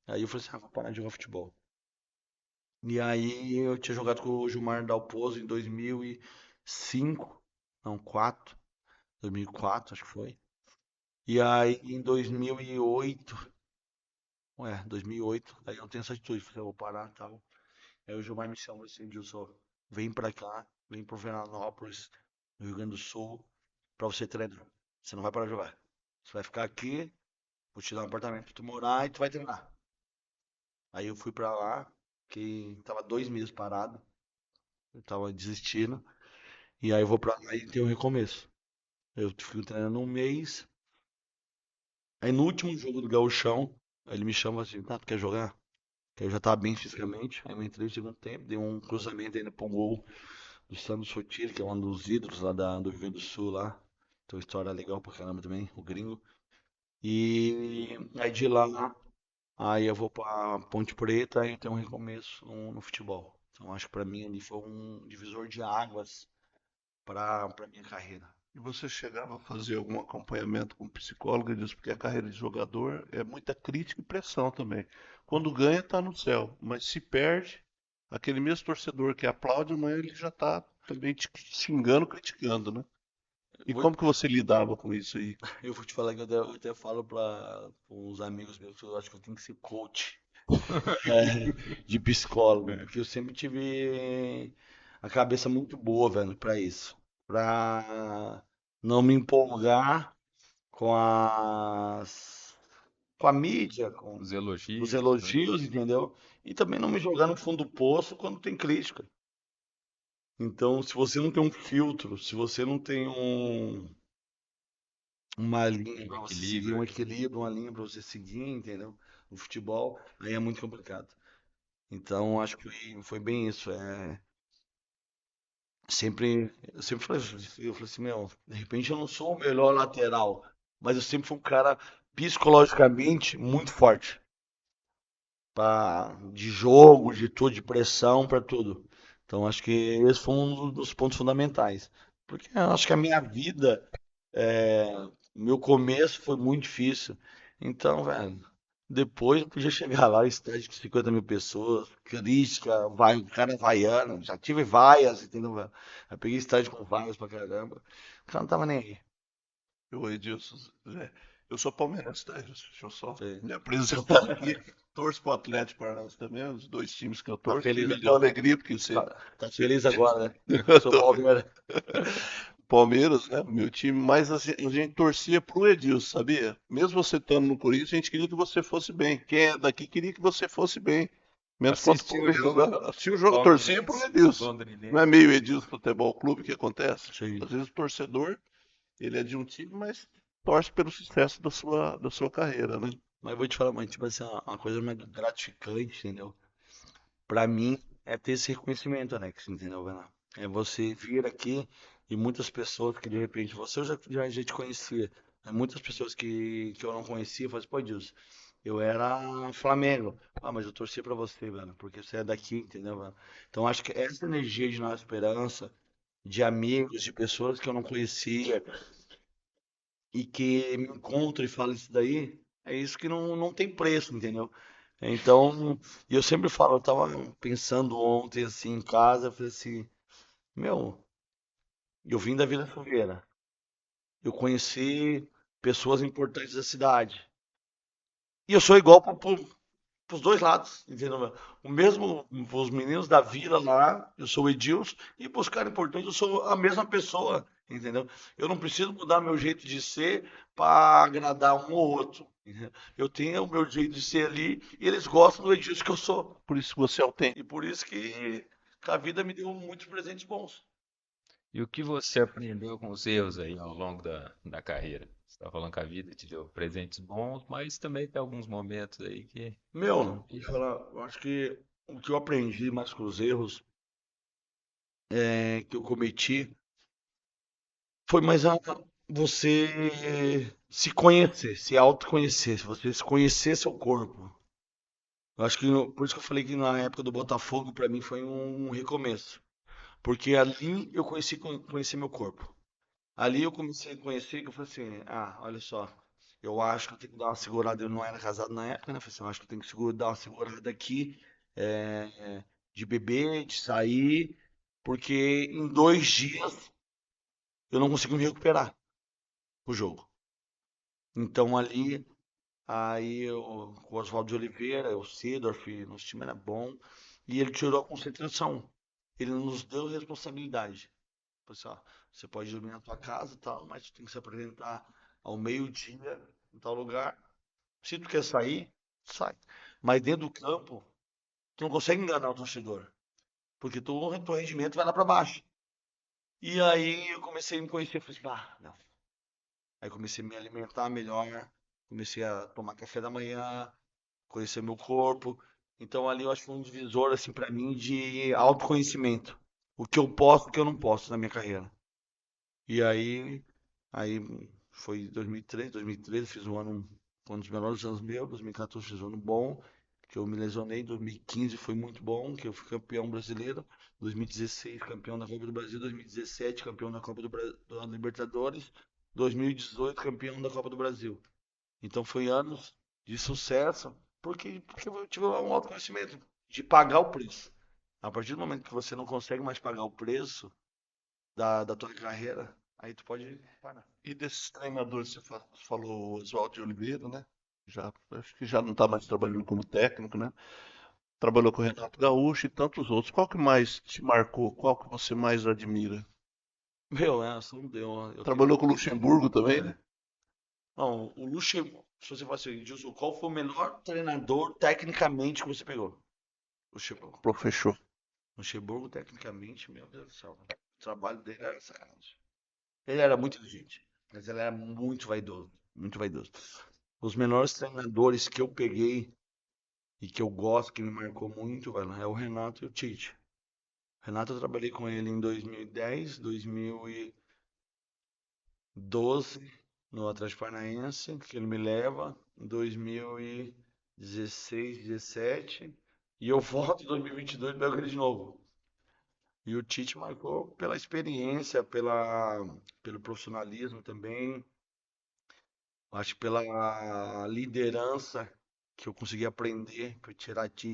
Aí eu falei assim, vou parar de jogar futebol. E aí eu tinha jogado com o Gilmar Dalpozo em 2005, não, 2004, acho que foi. E aí em 2008, aí eu tenho essa atitude, falei, eu vou parar e tal. Aí o Gilmar me chama assim, Dilson, vem pra cá, vem pro Veranópolis, no Rio Grande do Sul, pra você treinar. Você não vai parar de jogar. Você vai ficar aqui, vou te dar um apartamento pra tu morar e tu vai treinar. Aí eu fui pra lá, que tava 2 meses parado, eu tava desistindo. E aí eu vou pra lá e tem um recomeço. Eu fico treinando um mês. Aí no último jogo do Gauchão, ele me chama assim, tá, tu quer jogar? Que eu já tava bem fisicamente. Aí eu entrei no segundo tempo, dei um cruzamento ainda pra um gol do Sandro Sotile, que é um dos ídolos lá do Rio Grande do Sul lá. Tem uma história legal pra caramba também, o gringo. E aí de lá, aí eu vou pra Ponte Preta e tem um recomeço no futebol. Então acho que pra mim ali foi um divisor de águas pra minha carreira. E você chegava a fazer algum acompanhamento com psicólogo, diz, porque a carreira de jogador é muita crítica e pressão também. Quando ganha, tá no céu, mas se perde, aquele mesmo torcedor que aplaude, amanhã ele já tá também te xingando, criticando, né? Eu E vou, como que você lidava com isso aí? eu vou te falar que eu até falo para uns amigos meus que eu acho que eu tenho que ser coach de psicólogo, porque eu sempre tive a cabeça muito boa, velho, pra isso. Pra não me empolgar com com a mídia, com Os os elogios, né? elogios, entendeu? E também não me jogar no fundo do poço quando tem crítica. Então, se você não tem um filtro, se você não tem uma linha Um para você seguir, equilíbrio um ali. equilíbrio, uma linha para você seguir, entendeu? No futebol, aí é muito complicado. Então, acho que foi bem isso. Eu sempre falei assim, meu, de repente eu não sou o melhor lateral, mas eu sempre fui um cara psicologicamente muito forte. De jogo, de tudo, de pressão, para tudo. Então acho que esse foi um dos pontos fundamentais. Porque eu acho que a minha vida, é, meu começo foi muito difícil. Então, velho, depois eu podia chegar lá, estádio com 50 mil pessoas, crítica, vai, o cara vaiando, já tive vaias, entendeu, velho? Eu peguei estádio com vaias pra caramba. O cara não tava nem aí. Eu, Edilson, Zé, eu sou palmeirense, tá? Deixa eu só Sei. me apresentar aqui. Torço pro Atlético Paranaense também, os dois times que eu Tá torço. E feliz me deu agora? alegria, porque Tá você feliz agora, né? eu Sou tô- Palmeiras. Palmeiras, né? Meu time, mas a gente torcia pro Edilson, sabia? Mesmo você estando no Corinthians, a gente queria que você fosse bem. Quem é daqui queria que você fosse bem. Menos contra o Assisti o Palmeiras, jogo né? Assistia o jogo, torcia pro Palmeirense, Edilson. Não é londrinense. meio Edilson Futebol Clube que acontece? Sim. Às vezes o torcedor, ele é de um time, mas torce pelo sucesso da sua carreira, né? Mas eu vou te falar, mas tipo assim, uma coisa mais gratificante, entendeu? Pra mim, é ter esse reconhecimento, Alex, entendeu, Bernardo? É você vir aqui e muitas pessoas que de repente você já te conhecia, muitas pessoas que eu não conhecia, falam assim, pô, Deus, eu era Flamengo. Ah, mas eu torci pra você, velho, porque você é daqui, entendeu, velho? Então acho que essa energia de Nova Esperança, de amigos, de pessoas que eu não conhecia e que me encontram e falam isso daí, é isso que não tem preço, entendeu? Então, e eu sempre falo, eu tava pensando ontem assim em casa, eu falei assim, meu, eu vim da Vila Silveira, eu conheci pessoas importantes da cidade, e eu sou igual pros dois lados, entendeu? O mesmo, os meninos da vila lá, eu sou o Edilson, e pros caras importantes, eu sou a mesma pessoa, entendeu? Eu não preciso mudar meu jeito de ser para agradar um ou outro, entendeu? Eu tenho o meu jeito de ser ali, e eles gostam do Edilson que eu sou. Por isso que você é autêntico. E por isso que a vida me deu muitos presentes bons. E o que você aprendeu com os erros aí ao longo da carreira? Você está falando que a vida te deu presentes bons, mas também tem alguns momentos aí que Meu, não vou te quis. falar, eu acho que o que eu aprendi mais com os erros que eu cometi foi mais você se conhecer, se autoconhecer, se você se conhecer seu corpo. Eu acho que por isso que eu falei que na época do Botafogo, pra mim foi um recomeço. Porque ali eu conheci meu corpo. Ali eu comecei a conhecer que eu falei assim, ah, olha só, eu acho que eu tenho que dar uma segurada. Eu não era casado na época, né? Eu falei assim, eu acho que eu tenho que dar uma segurada aqui, de beber, de sair, porque em 2 dias eu não consigo me recuperar o jogo. Então ali, aí com o Oswaldo de Oliveira, o Seedorf, nosso time era bom, e ele tirou a concentração. Ele nos deu responsabilidade. Falou assim, ó, você pode dormir na tua casa e tal, mas tu tem que se apresentar ao meio-dia em tal lugar. Se tu quer sair, sai. Mas dentro do campo, tu não consegue enganar o torcedor, porque teu rendimento vai lá para baixo. E aí eu comecei a me conhecer, falei assim, ah, não. Aí comecei a me alimentar melhor, comecei a tomar café da manhã, conhecer meu corpo. Então ali eu acho que foi um divisor assim para mim de autoconhecimento. O que eu posso, o que eu não posso na minha carreira. E aí foi 2013, 2013 fiz um ano, foi um dos melhores anos meus, 2014 fiz um ano bom, que eu me lesionei. 2015 foi muito bom, que eu fui campeão brasileiro. 2016 campeão da Copa do Brasil. 2017 campeão da Copa da Libertadores. 2018 campeão da Copa do Brasil. Então foi anos de sucesso, porque eu tive um autoconhecimento de pagar o preço. A partir do momento que você não consegue mais pagar o preço da tua carreira, aí tu pode parar. E desses treinadores, você falou o Oswaldo de Oliveira, né? Já, acho que já não está mais trabalhando como técnico, né? Trabalhou com o Renato Gaúcho e tantos outros. Qual que mais te marcou? Qual que você mais admira? Meu, são eu tenho. Trabalhou com o Luxemburgo também, né? Não, o Luxemburgo, se você fosse assim, Gilson, qual foi o melhor treinador tecnicamente que você pegou? Luxemburgo. Professor. Luxemburgo, tecnicamente, meu Deus do céu. O trabalho dele era sacanagem. Ele era muito inteligente, mas ele era muito vaidoso. Muito vaidoso. Os melhores treinadores que eu peguei e que eu gosto, que me marcou muito, velho, é o Renato e o Tite. O Renato, eu trabalhei com ele em 2010, 2012, no Atlético Paranaense, que ele me leva, em 2016, 17, e eu volto em 2022 e pego ele de novo. E o Tite marcou pela experiência, pelo profissionalismo também, acho que pela liderança que eu consegui aprender, para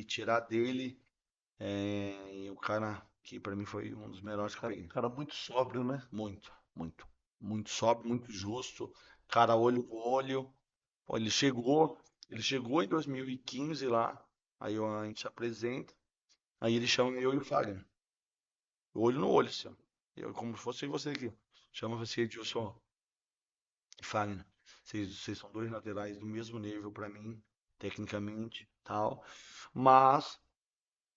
tirar dele. E o cara que pra mim foi um dos melhores que eu peguei. Cara muito sóbrio, né? Muito, muito. Muito sóbrio, muito justo. Cara, olho no olho. Pô, ele chegou em 2015 lá. Aí a gente se apresenta. Aí ele chama eu e o Fagner. Olho no olho, assim, ó. Eu, como se fosse você aqui. Chama você, Edilson e Fagner. Vocês são dois laterais do mesmo nível pra mim, tecnicamente, tal. Mas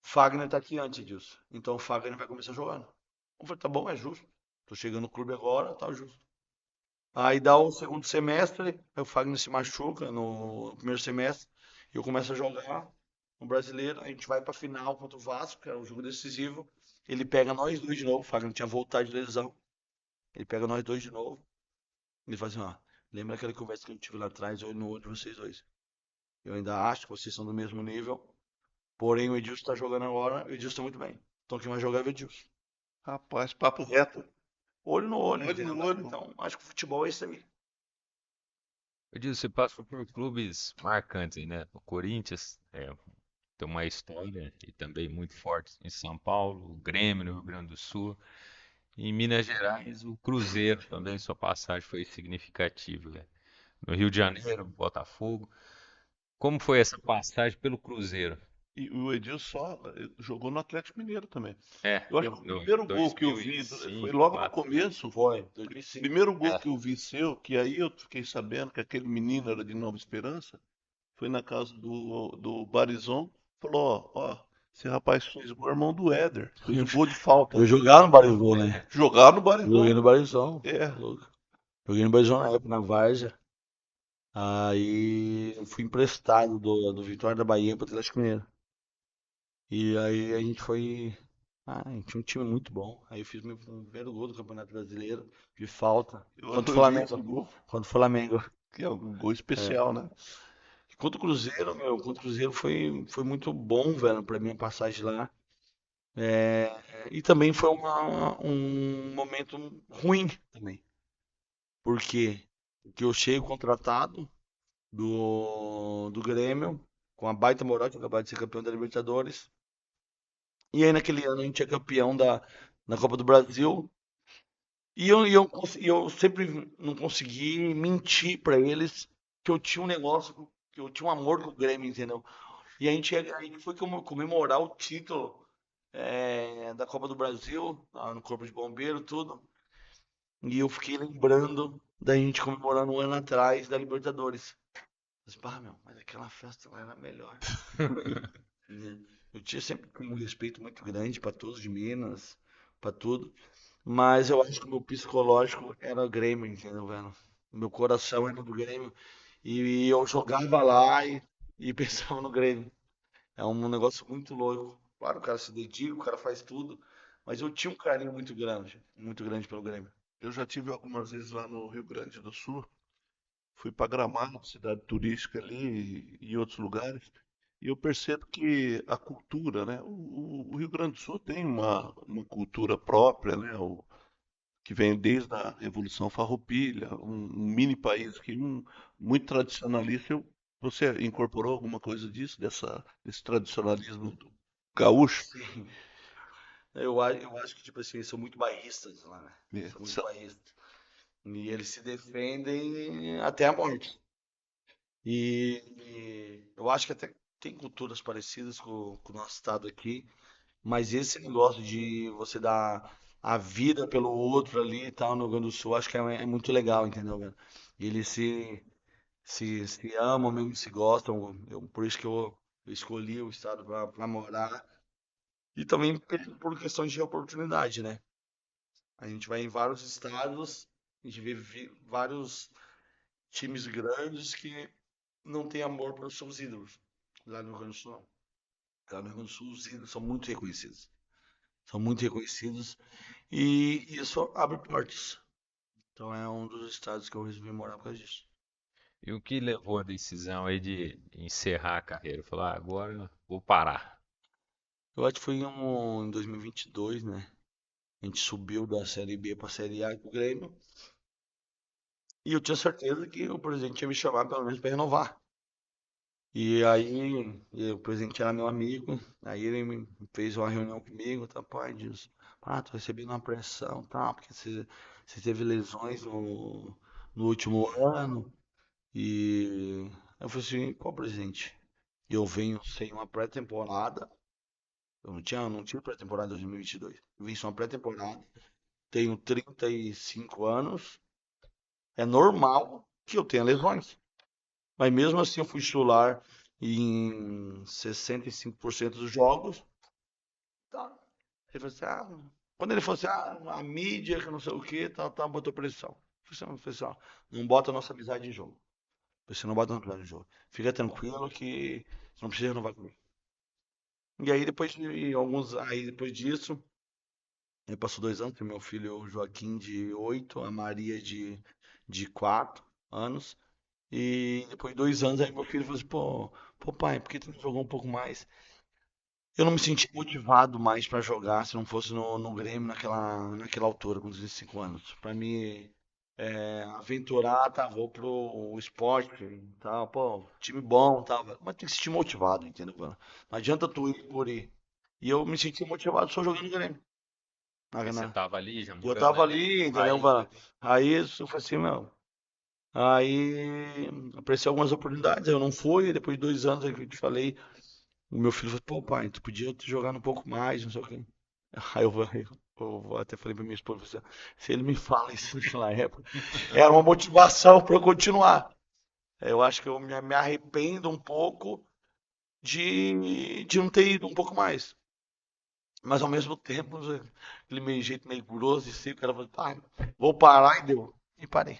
Fagner tá aqui antes disso. Então o Fagner vai começar jogando. Eu falei, tá bom, é justo. Tô chegando no clube agora, tá justo. Aí dá o segundo semestre, aí o Fagner se machuca no primeiro semestre, e eu começo a jogar no Brasileiro, a gente vai pra final contra o Vasco, que é um jogo decisivo. Ele pega nós dois de novo, o Fagner tinha voltado de lesão. Ele pega nós dois de novo. Ele fala assim, ó, lembra aquela conversa que eu tive lá atrás, olho no olho de vocês dois. Eu ainda acho que vocês são do mesmo nível, porém o Edilson tá jogando agora, o Edilson tá muito bem. Então quem vai jogar é o Edilson. Rapaz, papo reto. Olho no olho, Olho entendeu? no olho. Então, acho que o futebol é isso aí. Eu disse, você passou por clubes marcantes, aí, né? O Corinthians tem uma história e também muito forte em São Paulo, o Grêmio no Rio Grande do Sul. Em Minas Gerais, o Cruzeiro também, sua passagem foi significativa, né? No Rio de Janeiro, Botafogo. Como foi essa passagem pelo Cruzeiro? E o Edilson só jogou no Atlético Mineiro também. É, Eu acho que o no primeiro gol que eu vi foi 2005, logo no 2004. começo. Foi, O 2005. primeiro gol É, que eu vi seu, que aí eu fiquei sabendo que aquele menino era de Nova Esperança, foi na casa do Barizon. Falou, ó, esse rapaz fez o gol, irmão do Éder. Fez o gol de falta. eu jogava no Barizão, né? Jogar no Joguei Barizon. no Barizão, É, tá louco. Joguei no Barizão na época, na Várzea. Aí eu fui emprestado do Vitória da Bahia pro Atlético Mineiro. E aí a gente foi. A gente tinha um time muito bom. Aí eu fiz meu primeiro gol do Campeonato Brasileiro, de falta. eu vi esse Contra gol, o Flamengo. que é um gol É. especial, né? Contra o Cruzeiro, meu, contra o Cruzeiro foi muito bom, velho, pra minha passagem lá. É, e também foi um momento ruim também. Por quê? Porque eu chego contratado do Grêmio, com a baita moral, que acabou de ser campeão da Libertadores. E aí naquele ano a gente é campeão da Copa do Brasil. E eu sempre não consegui mentir pra eles que eu tinha um negócio, que eu tinha um amor com o Grêmio, entendeu? E a gente foi comemorar o título da Copa do Brasil, lá no Corpo de Bombeiro, tudo. E eu fiquei lembrando da gente comemorando um ano atrás da Libertadores. Mas, pá, meu, mas aquela festa lá era melhor. Né? Eu tinha sempre um respeito muito grande para todos de Minas, para tudo. Mas eu acho que o meu psicológico era o Grêmio, entendeu, velho? Meu coração era do Grêmio. E eu jogava lá e pensava no Grêmio. É um negócio muito louco. Claro, o cara se dedica, o cara faz tudo. Mas eu tinha um carinho muito grande pelo Grêmio. Eu já tive algumas vezes lá no Rio Grande do Sul. Fui para Gramado, cidade turística ali, e outros lugares. E eu percebo que a cultura, né? O Rio Grande do Sul tem uma cultura própria, né? Que vem desde a Revolução Farroupilha, um mini país que muito tradicionalista. Você incorporou alguma coisa disso, desse tradicionalismo do gaúcho? Sim. Eu acho que, tipo assim, eles são muito bairristas lá, né? É, São muito bairristas. E eles se defendem até a morte. E eu acho que até tem culturas parecidas com o nosso estado aqui, mas esse negócio de você dar a vida pelo outro ali e tal no Rio Grande do Sul, acho que é muito legal, entendeu, cara? Eles se amam mesmo, se gostam. Por isso que eu escolhi o estado para morar. E também por questão de oportunidade, né? A gente vai em vários estados, a gente vê vários times grandes que não têm amor pelos seus ídolos. Lá no Rio Grande do Sul, não. Lá no Rio Grande do Sul, os ídolos são muito reconhecidos. São muito reconhecidos e isso abre portas. Então é um dos estados que eu resolvi morar por causa disso. E o que levou a decisão aí de encerrar a carreira? Falar, agora vou parar. Eu acho que foi em 2022, né? A gente subiu da Série B para a Série A com o Grêmio. E eu tinha certeza que o presidente ia me chamar pelo menos para renovar. E aí, o presidente era meu amigo, aí ele me fez uma reunião comigo, tá, pai, diz, tô recebendo uma pressão, tá, porque você teve lesões no último ano, e eu falei assim, qual presidente? Eu venho sem uma pré-temporada, eu não tinha pré-temporada em 2022, eu vim sem uma pré-temporada, tenho 35 anos, é normal que eu tenha lesões. Mas mesmo assim eu fui titular em 65% dos jogos. Tá. Ele falou assim, quando ele falou assim, a mídia, que não sei o que, tá, botou pressão. Eu falei assim, ó, não bota a nossa amizade em jogo. Você não bota a nossa amizade em jogo. Fica tranquilo que você não precisa renovar comigo. E aí depois disso, aí passou 2 anos, tem meu filho o Joaquim de 8, a Maria de 4 anos. E depois de 2 anos, aí meu filho falou assim, pô pai, por que tu não jogou um pouco mais? Eu não me senti motivado mais pra jogar se não fosse no Grêmio naquela altura, com 15 anos. Pra mim, aventurar, tá, vou pro esporte, tá, pô, time bom, tá, mas tem que se sentir motivado, entendeu, mano? Não adianta tu ir por ir. E eu me senti motivado só jogando no Grêmio. Na, Mas você na- tava ali, já eu morando tava ali, ali, entendeu, raiz mano? ali. Aí eu falei assim, meu, aí apareceu algumas oportunidades, eu não fui, depois de 2 anos, aí que eu te falei, o meu filho falou, pô pai, tu podia ter jogado um pouco mais, não sei o quê. Aí eu até falei pra minha esposa, falei assim, se ele me fala isso naquela época, era uma motivação para eu continuar. Eu acho que eu me arrependo um pouco de não ter ido um pouco mais. Mas ao mesmo tempo, aquele meio jeito meio grosso e seco, o cara falou, vou parar e deu. E parei.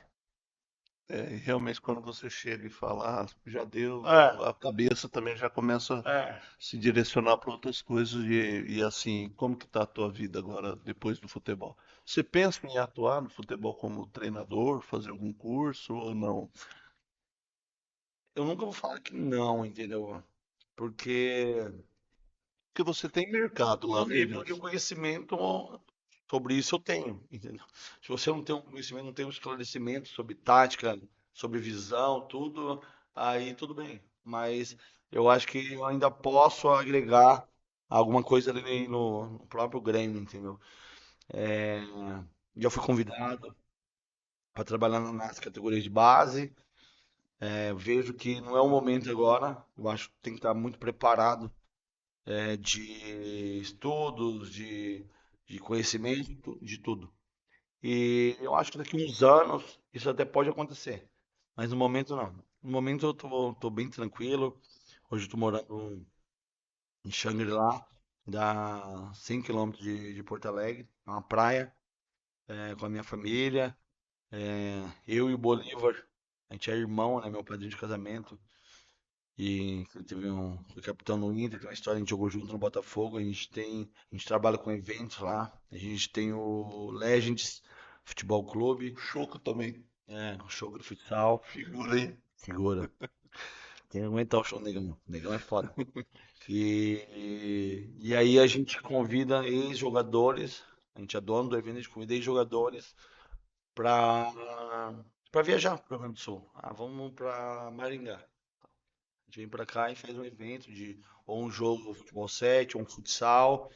E realmente quando você chega e fala, já deu, É, a cabeça também já começa a é. se direcionar para outras coisas e assim, como que tá a tua vida agora depois do futebol? Você pensa em atuar no futebol como treinador, fazer algum curso ou não? Eu nunca vou falar que não, entendeu? Porque Porque você tem mercado lá, Não, né, e porque o Edilson? conhecimento sobre isso eu tenho, entendeu? Se você não tem um conhecimento, não tem um esclarecimento sobre tática, sobre visão, tudo, aí tudo bem. Mas eu acho que eu ainda posso agregar alguma coisa ali no próprio Grêmio, entendeu? É, já fui convidado para trabalhar nas categorias de base. Vejo que não é o momento agora. Eu acho que tem que estar muito preparado de estudos, de conhecimento, de tudo. E eu acho que daqui uns anos isso até pode acontecer. Mas no momento não. No momento eu tô bem tranquilo. Hoje eu tô morando em Xangri-Lá, dá 100 quilômetros de Porto Alegre, é uma praia, com a minha família. Eu e o Bolívar, a gente é irmão, né? Meu padrinho de casamento. E ele foi capitão no Inter, tem uma história, a gente jogou junto no Botafogo, a gente trabalha com eventos lá, a gente tem o Legends Futebol Clube, O Choco também o Show do Futsal, figura aí. figura. Tem que aguentar o show do Negão. O Negão é foda. E aí a gente convida ex-jogadores, a gente é dono do evento, a gente convida ex-jogadores pra, pra viajar pro Rio Grande do Sul. Ah, vamos pra Maringá. A gente vem pra cá e faz um evento de ou um jogo de futebol 7, ou um futsal.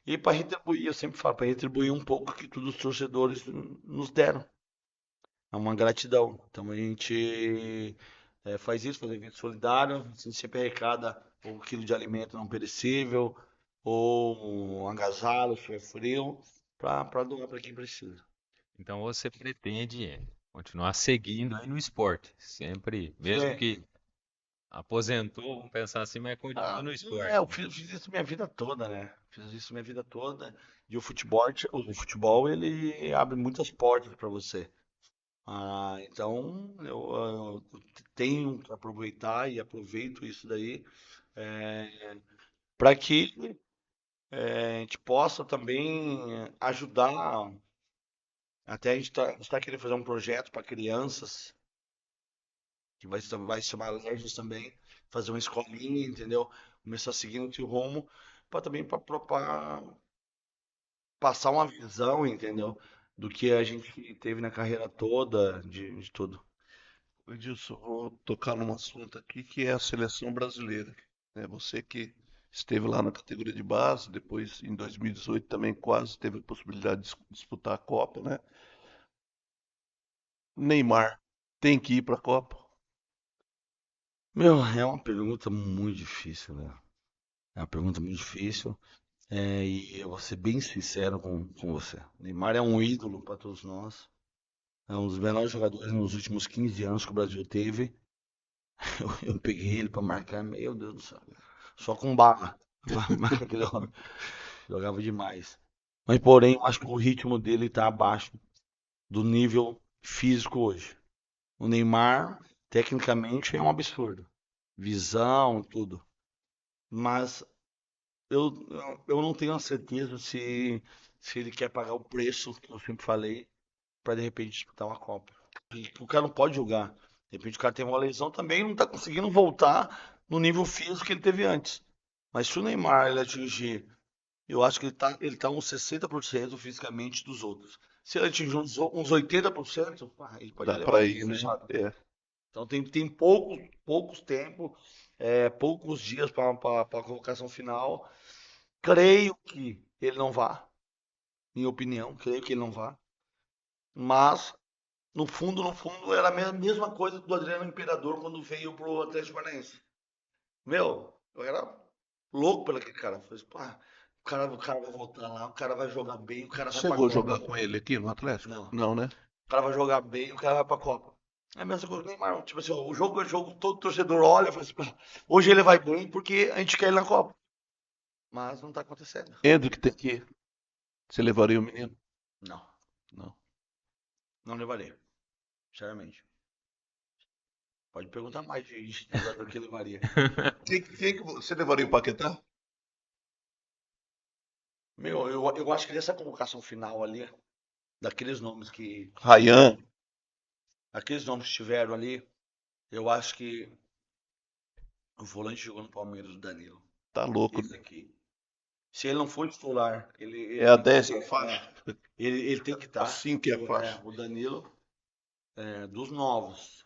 E para retribuir, eu sempre falo, para retribuir um pouco que todos os torcedores nos deram. É uma gratidão. Então a gente faz isso, faz evento solidário, a gente sempre arrecada um quilo de alimento não perecível, ou um agasalho, se é frio, para doar para quem precisa. Então você pretende continuar seguindo aí no esporte, sempre, mesmo Sim. que aposentou, vamos pensar assim, mas continua Ah, no eu esporte. fiz isso minha vida toda, né? Fiz isso minha vida toda. E o futebol ele abre muitas portas para você. Então eu tenho que aproveitar e aproveito isso daí para que a gente possa também ajudar. Até a gente tá querendo fazer um projeto para crianças, que vai se chamar Legends também, fazer uma escolinha, entendeu? Começar seguindo esse rumo, para também para passar uma visão, entendeu? Do que a gente teve na carreira toda, de tudo. Edilson, vou tocar num assunto aqui que é a seleção brasileira. Você que esteve lá na categoria de base, depois em 2018 também quase teve a possibilidade de disputar a Copa, né? Neymar tem que ir para a Copa? Meu, é uma pergunta muito difícil, né? É uma pergunta muito difícil. E eu vou ser bem sincero com você. O Neymar é um ídolo para todos nós. É um dos melhores jogadores nos últimos 15 anos que o Brasil teve. Eu peguei ele para marcar, meu Deus do céu. Só com bala. Aquele homem jogava demais. Mas, porém, eu acho que o ritmo dele está abaixo do nível físico hoje. O Neymar, tecnicamente, é um absurdo. Visão, tudo. Mas eu, eu não tenho a certeza se ele quer pagar o preço que eu sempre falei para de repente disputar uma Copa. O cara não pode jogar. De repente o cara tem uma lesão também e não tá conseguindo voltar no nível físico que ele teve antes. Mas se o Neymar ele atingir, eu acho que ele tá uns 60% fisicamente dos outros. Se ele atingir uns 80%, ele pode Dá levar para tudo ir, né? fechado. É. Então tem poucos tempos, poucos dias para a convocação final. Creio que ele não vá, minha opinião, creio que ele não vá. Mas, no fundo, era a mesma coisa do Adriano Imperador quando veio pro Atlético Paranaense. Meu, eu era louco pelo aquele cara. Eu falei, pá, o cara vai voltar lá, o cara vai jogar bem, o cara vai pra Chegou a jogar Copa. com ele aqui no Atlético? Não, Não, né? o cara vai jogar bem, o cara vai pra Copa. É a mesma coisa que o Neymar. Tipo assim, ó, o jogo é jogo, todo torcedor olha e fala assim, pá, hoje ele vai bem porque a gente quer ele na Copa. Mas não tá acontecendo. Hendrick tem que ir. Você levaria o menino? Não, Não. não levarei, sinceramente. Pode perguntar mais de jogador que levaria. Você levaria o Paquetá? Meu, eu acho que nessa convocação final ali, daqueles nomes que Ryan? tiveram, aqueles nomes que tiveram ali, eu acho que o volante jogou no Palmeiras, o Danilo. Tá louco, Esse né? aqui. Se ele não for titular, ele, É ele a tem que 10 a ser. faixa? Ele tem que estar. Assim que é a faixa. O Danilo, dos novos.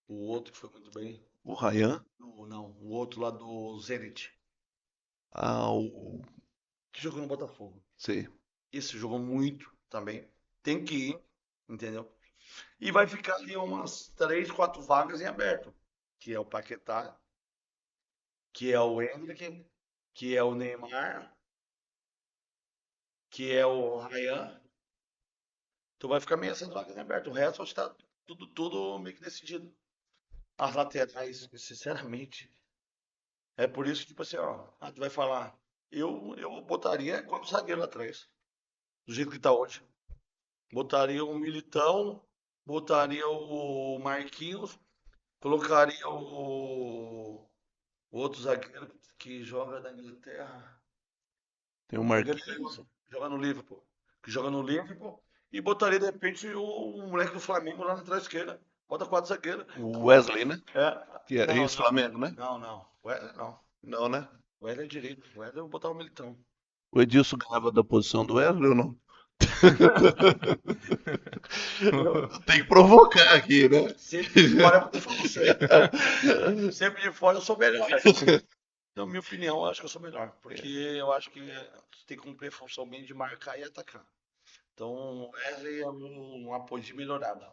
O outro que foi muito bem. O Ryan? Não, o outro lá do Zenit, Ah, o. que jogou no Botafogo. Sei. Esse jogou muito também. Tem que ir, entendeu? E vai ficar ali umas 3, 4 vagas em aberto. Que é o Paquetá, que é o Hendrick, que é o Neymar, que é o Ryan. Então vai ficar meio essas vagas em aberto. O resto acho que tá tudo meio que decidido. As laterais, sinceramente. É por isso que, tipo assim, ó, tu vai falar. Eu botaria quanto zagueiro atrás. Do jeito que tá hoje. Botaria o Militão, botaria o Marquinhos, colocaria o outro zagueiro que joga na Inglaterra. Tem o Zagueiro Marquinhos. canhoto, joga no Liverpool. Que joga no Liverpool. E botaria, de repente, o moleque do Flamengo lá na lateral esquerda. Bota 4 zagueiros. O Wesley, né? É. Que é Não, não, ex-Flamengo, né? não. O Wesley não. Não, né? O Wesley é direito. O Wesley eu vou botar o Militão. O Edilson ganhava da posição do Wesley ou não? Tem que provocar aqui, né? Sempre de fora eu falo isso aí. Sempre de fora eu sou melhor. Na minha opinião, eu acho que eu sou melhor. Porque eu acho que você tem que cumprir a função bem de marcar e atacar. Então, o Wesley é um apoio de melhorada.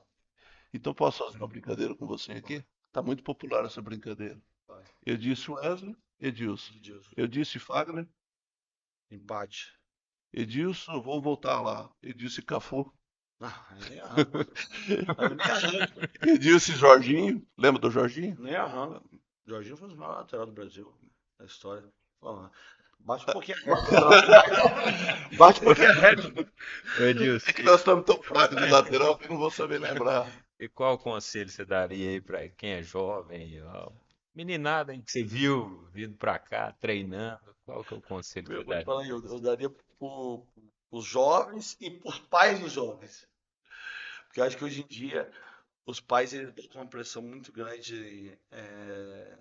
Então posso fazer uma brincadeira com você aqui? Tá muito popular essa brincadeira. Vai. Eu disse Wesley, Edilson. Edilson. Eu disse Fagner, Empate. Edilson, vou voltar lá. Edilson e Cafu. Ah, aí nem arranca. Aí nem arranca. Edilson e Jorginho. Lembra do Jorginho? Nem arranca. Jorginho foi o maior lateral do Brasil da história. Ó, bate um pouquinho a régua. Bate um pouquinho a régua. Ô, Edilson, É que nós estamos tão fracos de lateral que eu não vou saber lembrar. e qual conselho você daria aí para quem é jovem? Ó, meninada aí que você viu vindo pra cá, treinando, qual que é o conselho que Eu você vou te daria? falar, eu daria os jovens e pros pais dos jovens. Porque eu acho que hoje em dia os pais eles botam uma pressão muito grande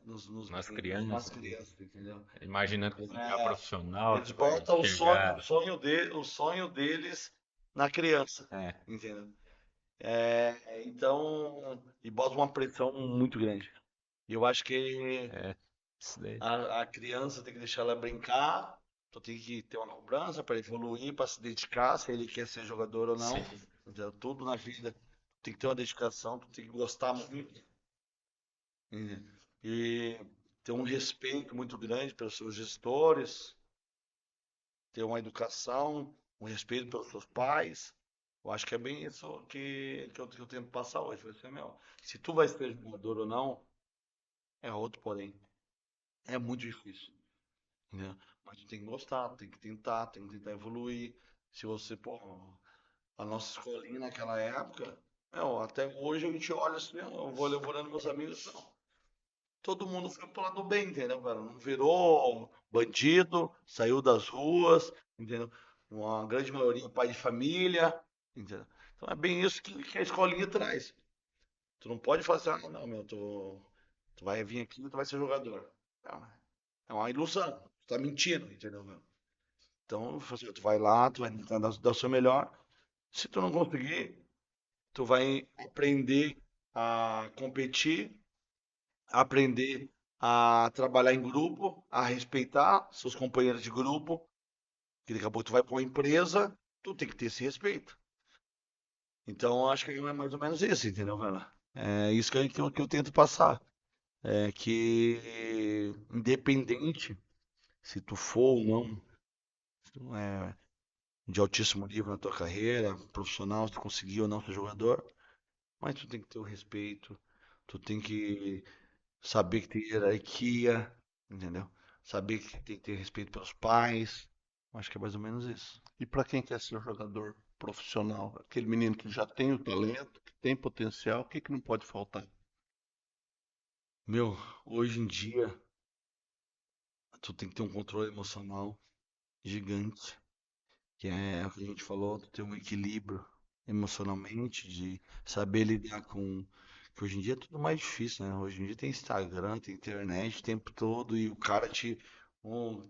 Nas nas crianças, crianças, entendeu? imaginando que vai virar É, profissional, eles que vai botam chegar. o sonho deles na criança, É, entendeu? Então, e botam uma pressão muito grande. E eu acho que é, isso daí. a criança tem que deixar ela brincar, tu tem que ter uma cobrança para evoluir, para se dedicar, se ele quer ser jogador ou não. Sim. Entendeu? Tudo na vida tem que ter uma dedicação, tu tem que gostar muito. Entendeu? E ter um respeito muito grande pelos seus gestores, ter uma educação, um respeito pelos seus pais. Eu acho que é bem isso que eu tento passar hoje. Falei assim, meu, se tu vai ser jogador ou não, é outro porém. É muito difícil. Entendeu? Mas tu tem que gostar, tem que tentar evoluir. Se você, pô, a nossa escolinha naquela época, meu, até hoje a gente olha assim, eu vou lembrando meus amigos, não. Todo mundo foi pro lado bem, entendeu, velho? Não virou bandido, saiu das ruas, entendeu? Uma grande maioria pai de família, entendeu? Então é bem isso que a escolinha traz. Tu não pode falar assim, ah, não, meu, tu vai vir aqui e tu vai ser jogador. Não, é uma ilusão, tu tá mentindo, entendeu, meu? Então, assim, tu vai lá, tu vai tentar dar o seu melhor. Se tu não conseguir, tu vai aprender a competir, aprender a trabalhar em grupo, a respeitar seus companheiros de grupo, que daqui a pouco tu vai para uma empresa, tu tem que ter esse respeito. Então, acho que é mais ou menos isso, entendeu, velho? É isso que eu tento passar. É que, independente se tu for ou não de altíssimo nível na tua carreira, profissional, se tu conseguir ou não ser jogador, mas tu tem que ter o respeito, tu tem que saber que tem hierarquia, entendeu? Saber que tem que ter respeito pelos pais. Acho que é mais ou menos isso. E para quem quer ser jogador profissional, aquele menino que já tem o talento, que tem potencial, o que que não pode faltar? Meu, hoje em dia, tu tem que ter um controle emocional gigante, que é o que a gente falou, tu ter um equilíbrio emocionalmente, de saber lidar com. Que hoje em dia é tudo mais difícil, né? Hoje em dia tem Instagram, tem internet o tempo todo e o cara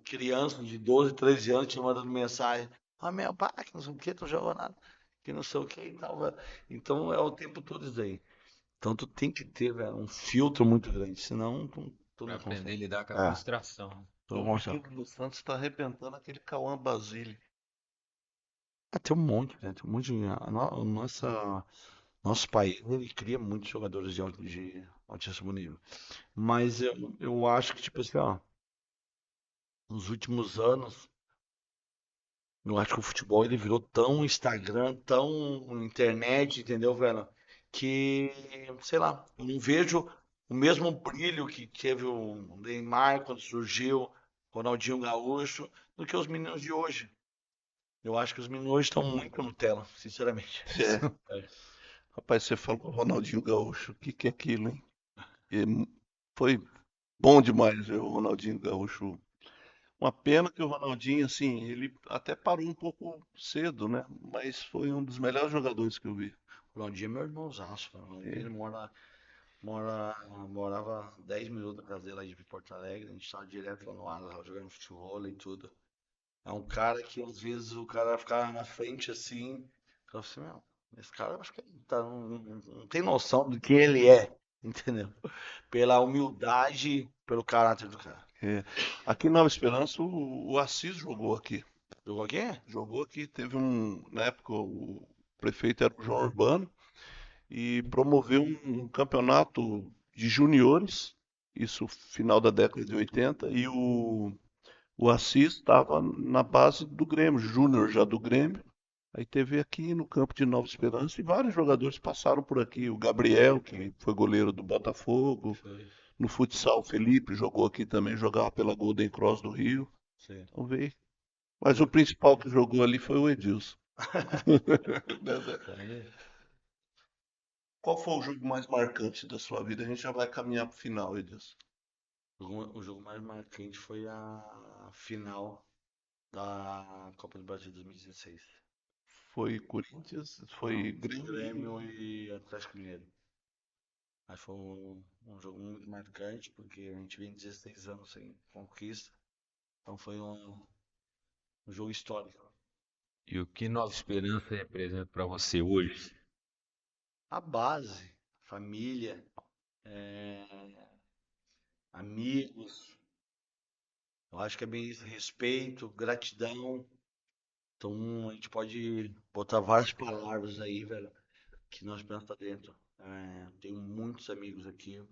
criança de 12, 13 anos te mandando mensagem. Ah, meu pai, que não sei o que, tu joga nada, que não sei o que e tal, velho. Então é o tempo todo isso aí. Então tu tem que ter, velho, um filtro muito grande, senão tu Para não aprender a consegue. lidar com a É, frustração. tu não O consegue. menino do Santos está arrebentando aquele Cauã Basile. Ah, tem um monte, né? Tem um monte de. Nosso país, ele cria muitos jogadores de altíssimo nível. Mas eu acho que, tipo assim, ó, nos últimos anos, eu acho que o futebol ele virou tão Instagram, tão internet, entendeu, velho? Que, sei lá, eu não vejo o mesmo brilho que teve o Neymar quando surgiu, Ronaldinho Gaúcho, do que os meninos de hoje. Eu acho que os meninos hoje estão muito Nutella, sinceramente. É, É. rapaz, você falou Ronaldinho Gaúcho, o que que é aquilo, hein? E foi bom demais ver o Ronaldinho Gaúcho. Uma pena que o Ronaldinho, assim, ele até parou um pouco cedo, né? Mas foi um dos melhores jogadores que eu vi. O Ronaldinho é meu irmãozaço, cara. O Ronaldinho, É, ele mora. Morava 10 minutos da casa dele lá de Porto Alegre, a gente tava direto lá no ar, lá jogando futebol e tudo. É um cara que às vezes o cara ficava na frente assim, eu falava assim, meu, esse cara eu acho que não tem noção do que ele é, entendeu? Pela humildade, pelo caráter do cara. É. Aqui em Nova Esperança, o Assis jogou aqui. Jogou aqui? Jogou aqui, teve na época, o prefeito era o João Urbano, e promoveu um campeonato de juniores, isso final da década de 80, e o Assis estava na base do Grêmio, júnior já do Grêmio. Aí teve aqui no campo de Nova Esperança e vários jogadores passaram por aqui. O Gabriel, que foi goleiro do Botafogo. Sei, No futsal, o Felipe jogou aqui também, jogava pela Golden Cross do Rio. sei. Então veio. Mas o principal que jogou ali foi o Edilson. Qual foi o jogo mais marcante da sua vida? A gente já vai caminhar para o final, Edilson. O jogo mais marcante foi a final da Copa do Brasil 2016. Foi Corinthians, Não, foi Grêmio Grêmio e Atlético Mineiro. Aí foi um jogo muito marcante, porque a gente vem 16 anos sem conquista. Então foi um jogo histórico. E o que Nova Esperança representa para você hoje? A base, família, é, amigos, eu acho que é bem isso, respeito, gratidão. Então a gente pode botar várias palavras aí, velho, que nós pensamos tá dentro. Tenho muitos amigos aqui,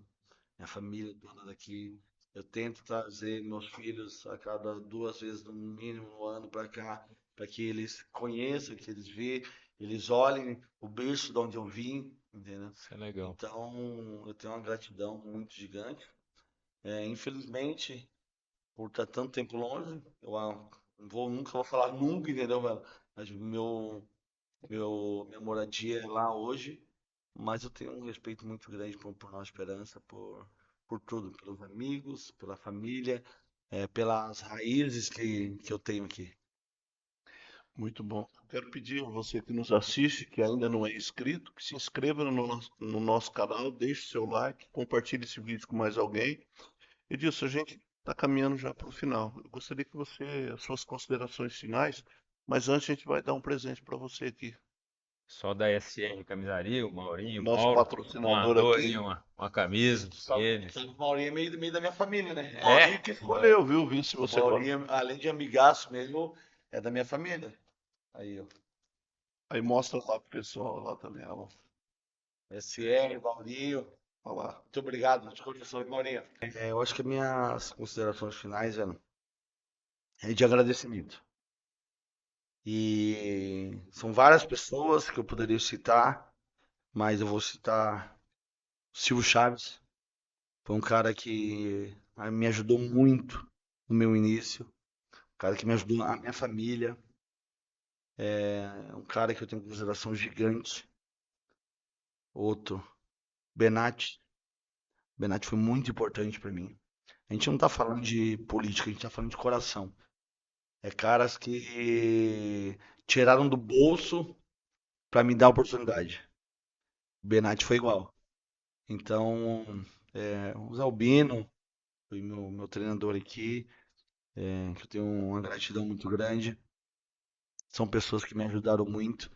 minha família toda daqui. Eu tento trazer meus filhos a cada 2 vezes no mínimo no ano para cá, para que eles conheçam, que eles vejam, eles olhem o berço de onde eu vim, entendeu? Isso é legal. Então eu tenho uma gratidão muito gigante. Infelizmente, por estar tanto tempo longe, nunca vou falar nunca, entendeu, velho? Mas minha moradia é lá hoje, mas eu tenho um respeito muito grande por Nova Esperança, por tudo, pelos amigos, pela família, pelas raízes que eu tenho aqui. muito bom. Quero pedir a você que nos assiste, que ainda não é inscrito, que se inscreva no nosso canal, deixe seu like, compartilhe esse vídeo com mais alguém. Edilson, a gente está caminhando já para o final. Eu gostaria que você, as suas considerações finais, mas antes a gente vai dar um presente para você aqui. Só da SR Camisaria, o Maurinho, o Nosso Mauro, patrocinador mandou aí aqui. uma camisa, Sabe tênis. que o Maurinho é meio da minha família, né? É, Maurinho que escolheu, viu? Viu se O você gosta. Maurinho, além de amigaço mesmo, é da minha família. Aí, ó. Aí mostra lá pro pessoal lá também, ó. SR, Maurinho. Olha lá. Muito obrigado, de coração, Maurinho. Eu acho que minhas considerações finais, velho, é de agradecimento. E são várias pessoas que eu poderia citar, mas eu vou citar o Silvio Chaves. Foi um cara que me ajudou muito no meu início, um cara que me ajudou a minha família, é um cara que eu tenho consideração gigante. Outro, Benatti. Benatti foi muito importante para mim. A gente não tá falando de política, a gente tá falando de coração. É caras que tiraram do bolso para me dar a oportunidade. O Benatti foi igual. Então, o Zé Albino foi meu treinador aqui, que eu tenho uma gratidão muito grande. São pessoas que me ajudaram muito.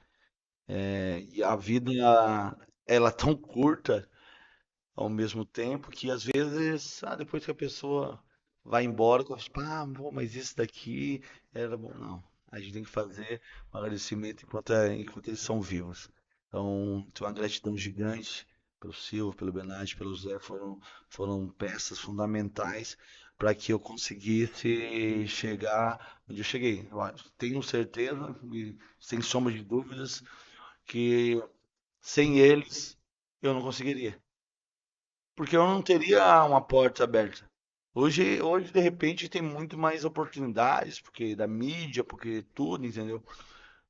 E a vida, ela é tão curta ao mesmo tempo que às vezes, depois que a pessoa vai embora, eu falo, pô, mas isso daqui era bom. Não, a gente tem que fazer um agradecimento enquanto eles são vivos. Então, tenho uma gratidão gigante pelo Silvio, pelo Benatti, pelo Zé, foram peças fundamentais para que eu conseguisse chegar onde eu cheguei. Tenho certeza, e sem sombra de dúvidas, que sem eles eu não conseguiria. Porque eu não teria uma porta aberta. Hoje, de repente, tem muito mais oportunidades, porque da mídia, porque tudo, entendeu?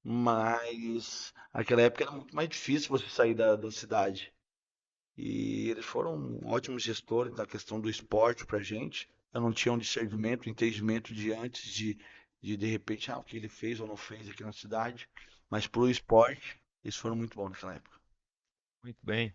Mas naquela época era muito mais difícil você sair da cidade. E eles foram ótimos gestores da questão do esporte pra gente. Eu não tinha um discernimento, um entendimento de antes de repente, o que ele fez ou não fez aqui na cidade. Mas pro esporte, eles foram muito bons naquela época. muito bem.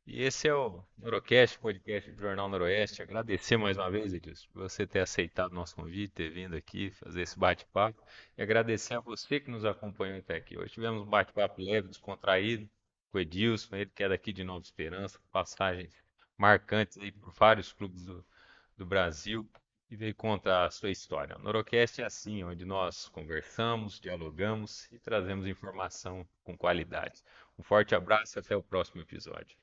E esse é o Norocast, podcast do Jornal Noroeste. Agradecer mais uma vez, Edilson, por você ter aceitado o nosso convite, ter vindo aqui fazer esse bate-papo. E agradecer a você que nos acompanhou até aqui. Hoje tivemos um bate-papo leve, descontraído, com o Edilson, ele que é daqui de Nova Esperança, com passagens marcantes aí por vários clubes do Brasil e veio contar a sua história. O Norocast é assim, onde nós conversamos, dialogamos e trazemos informação com qualidade. Um forte abraço e até o próximo episódio.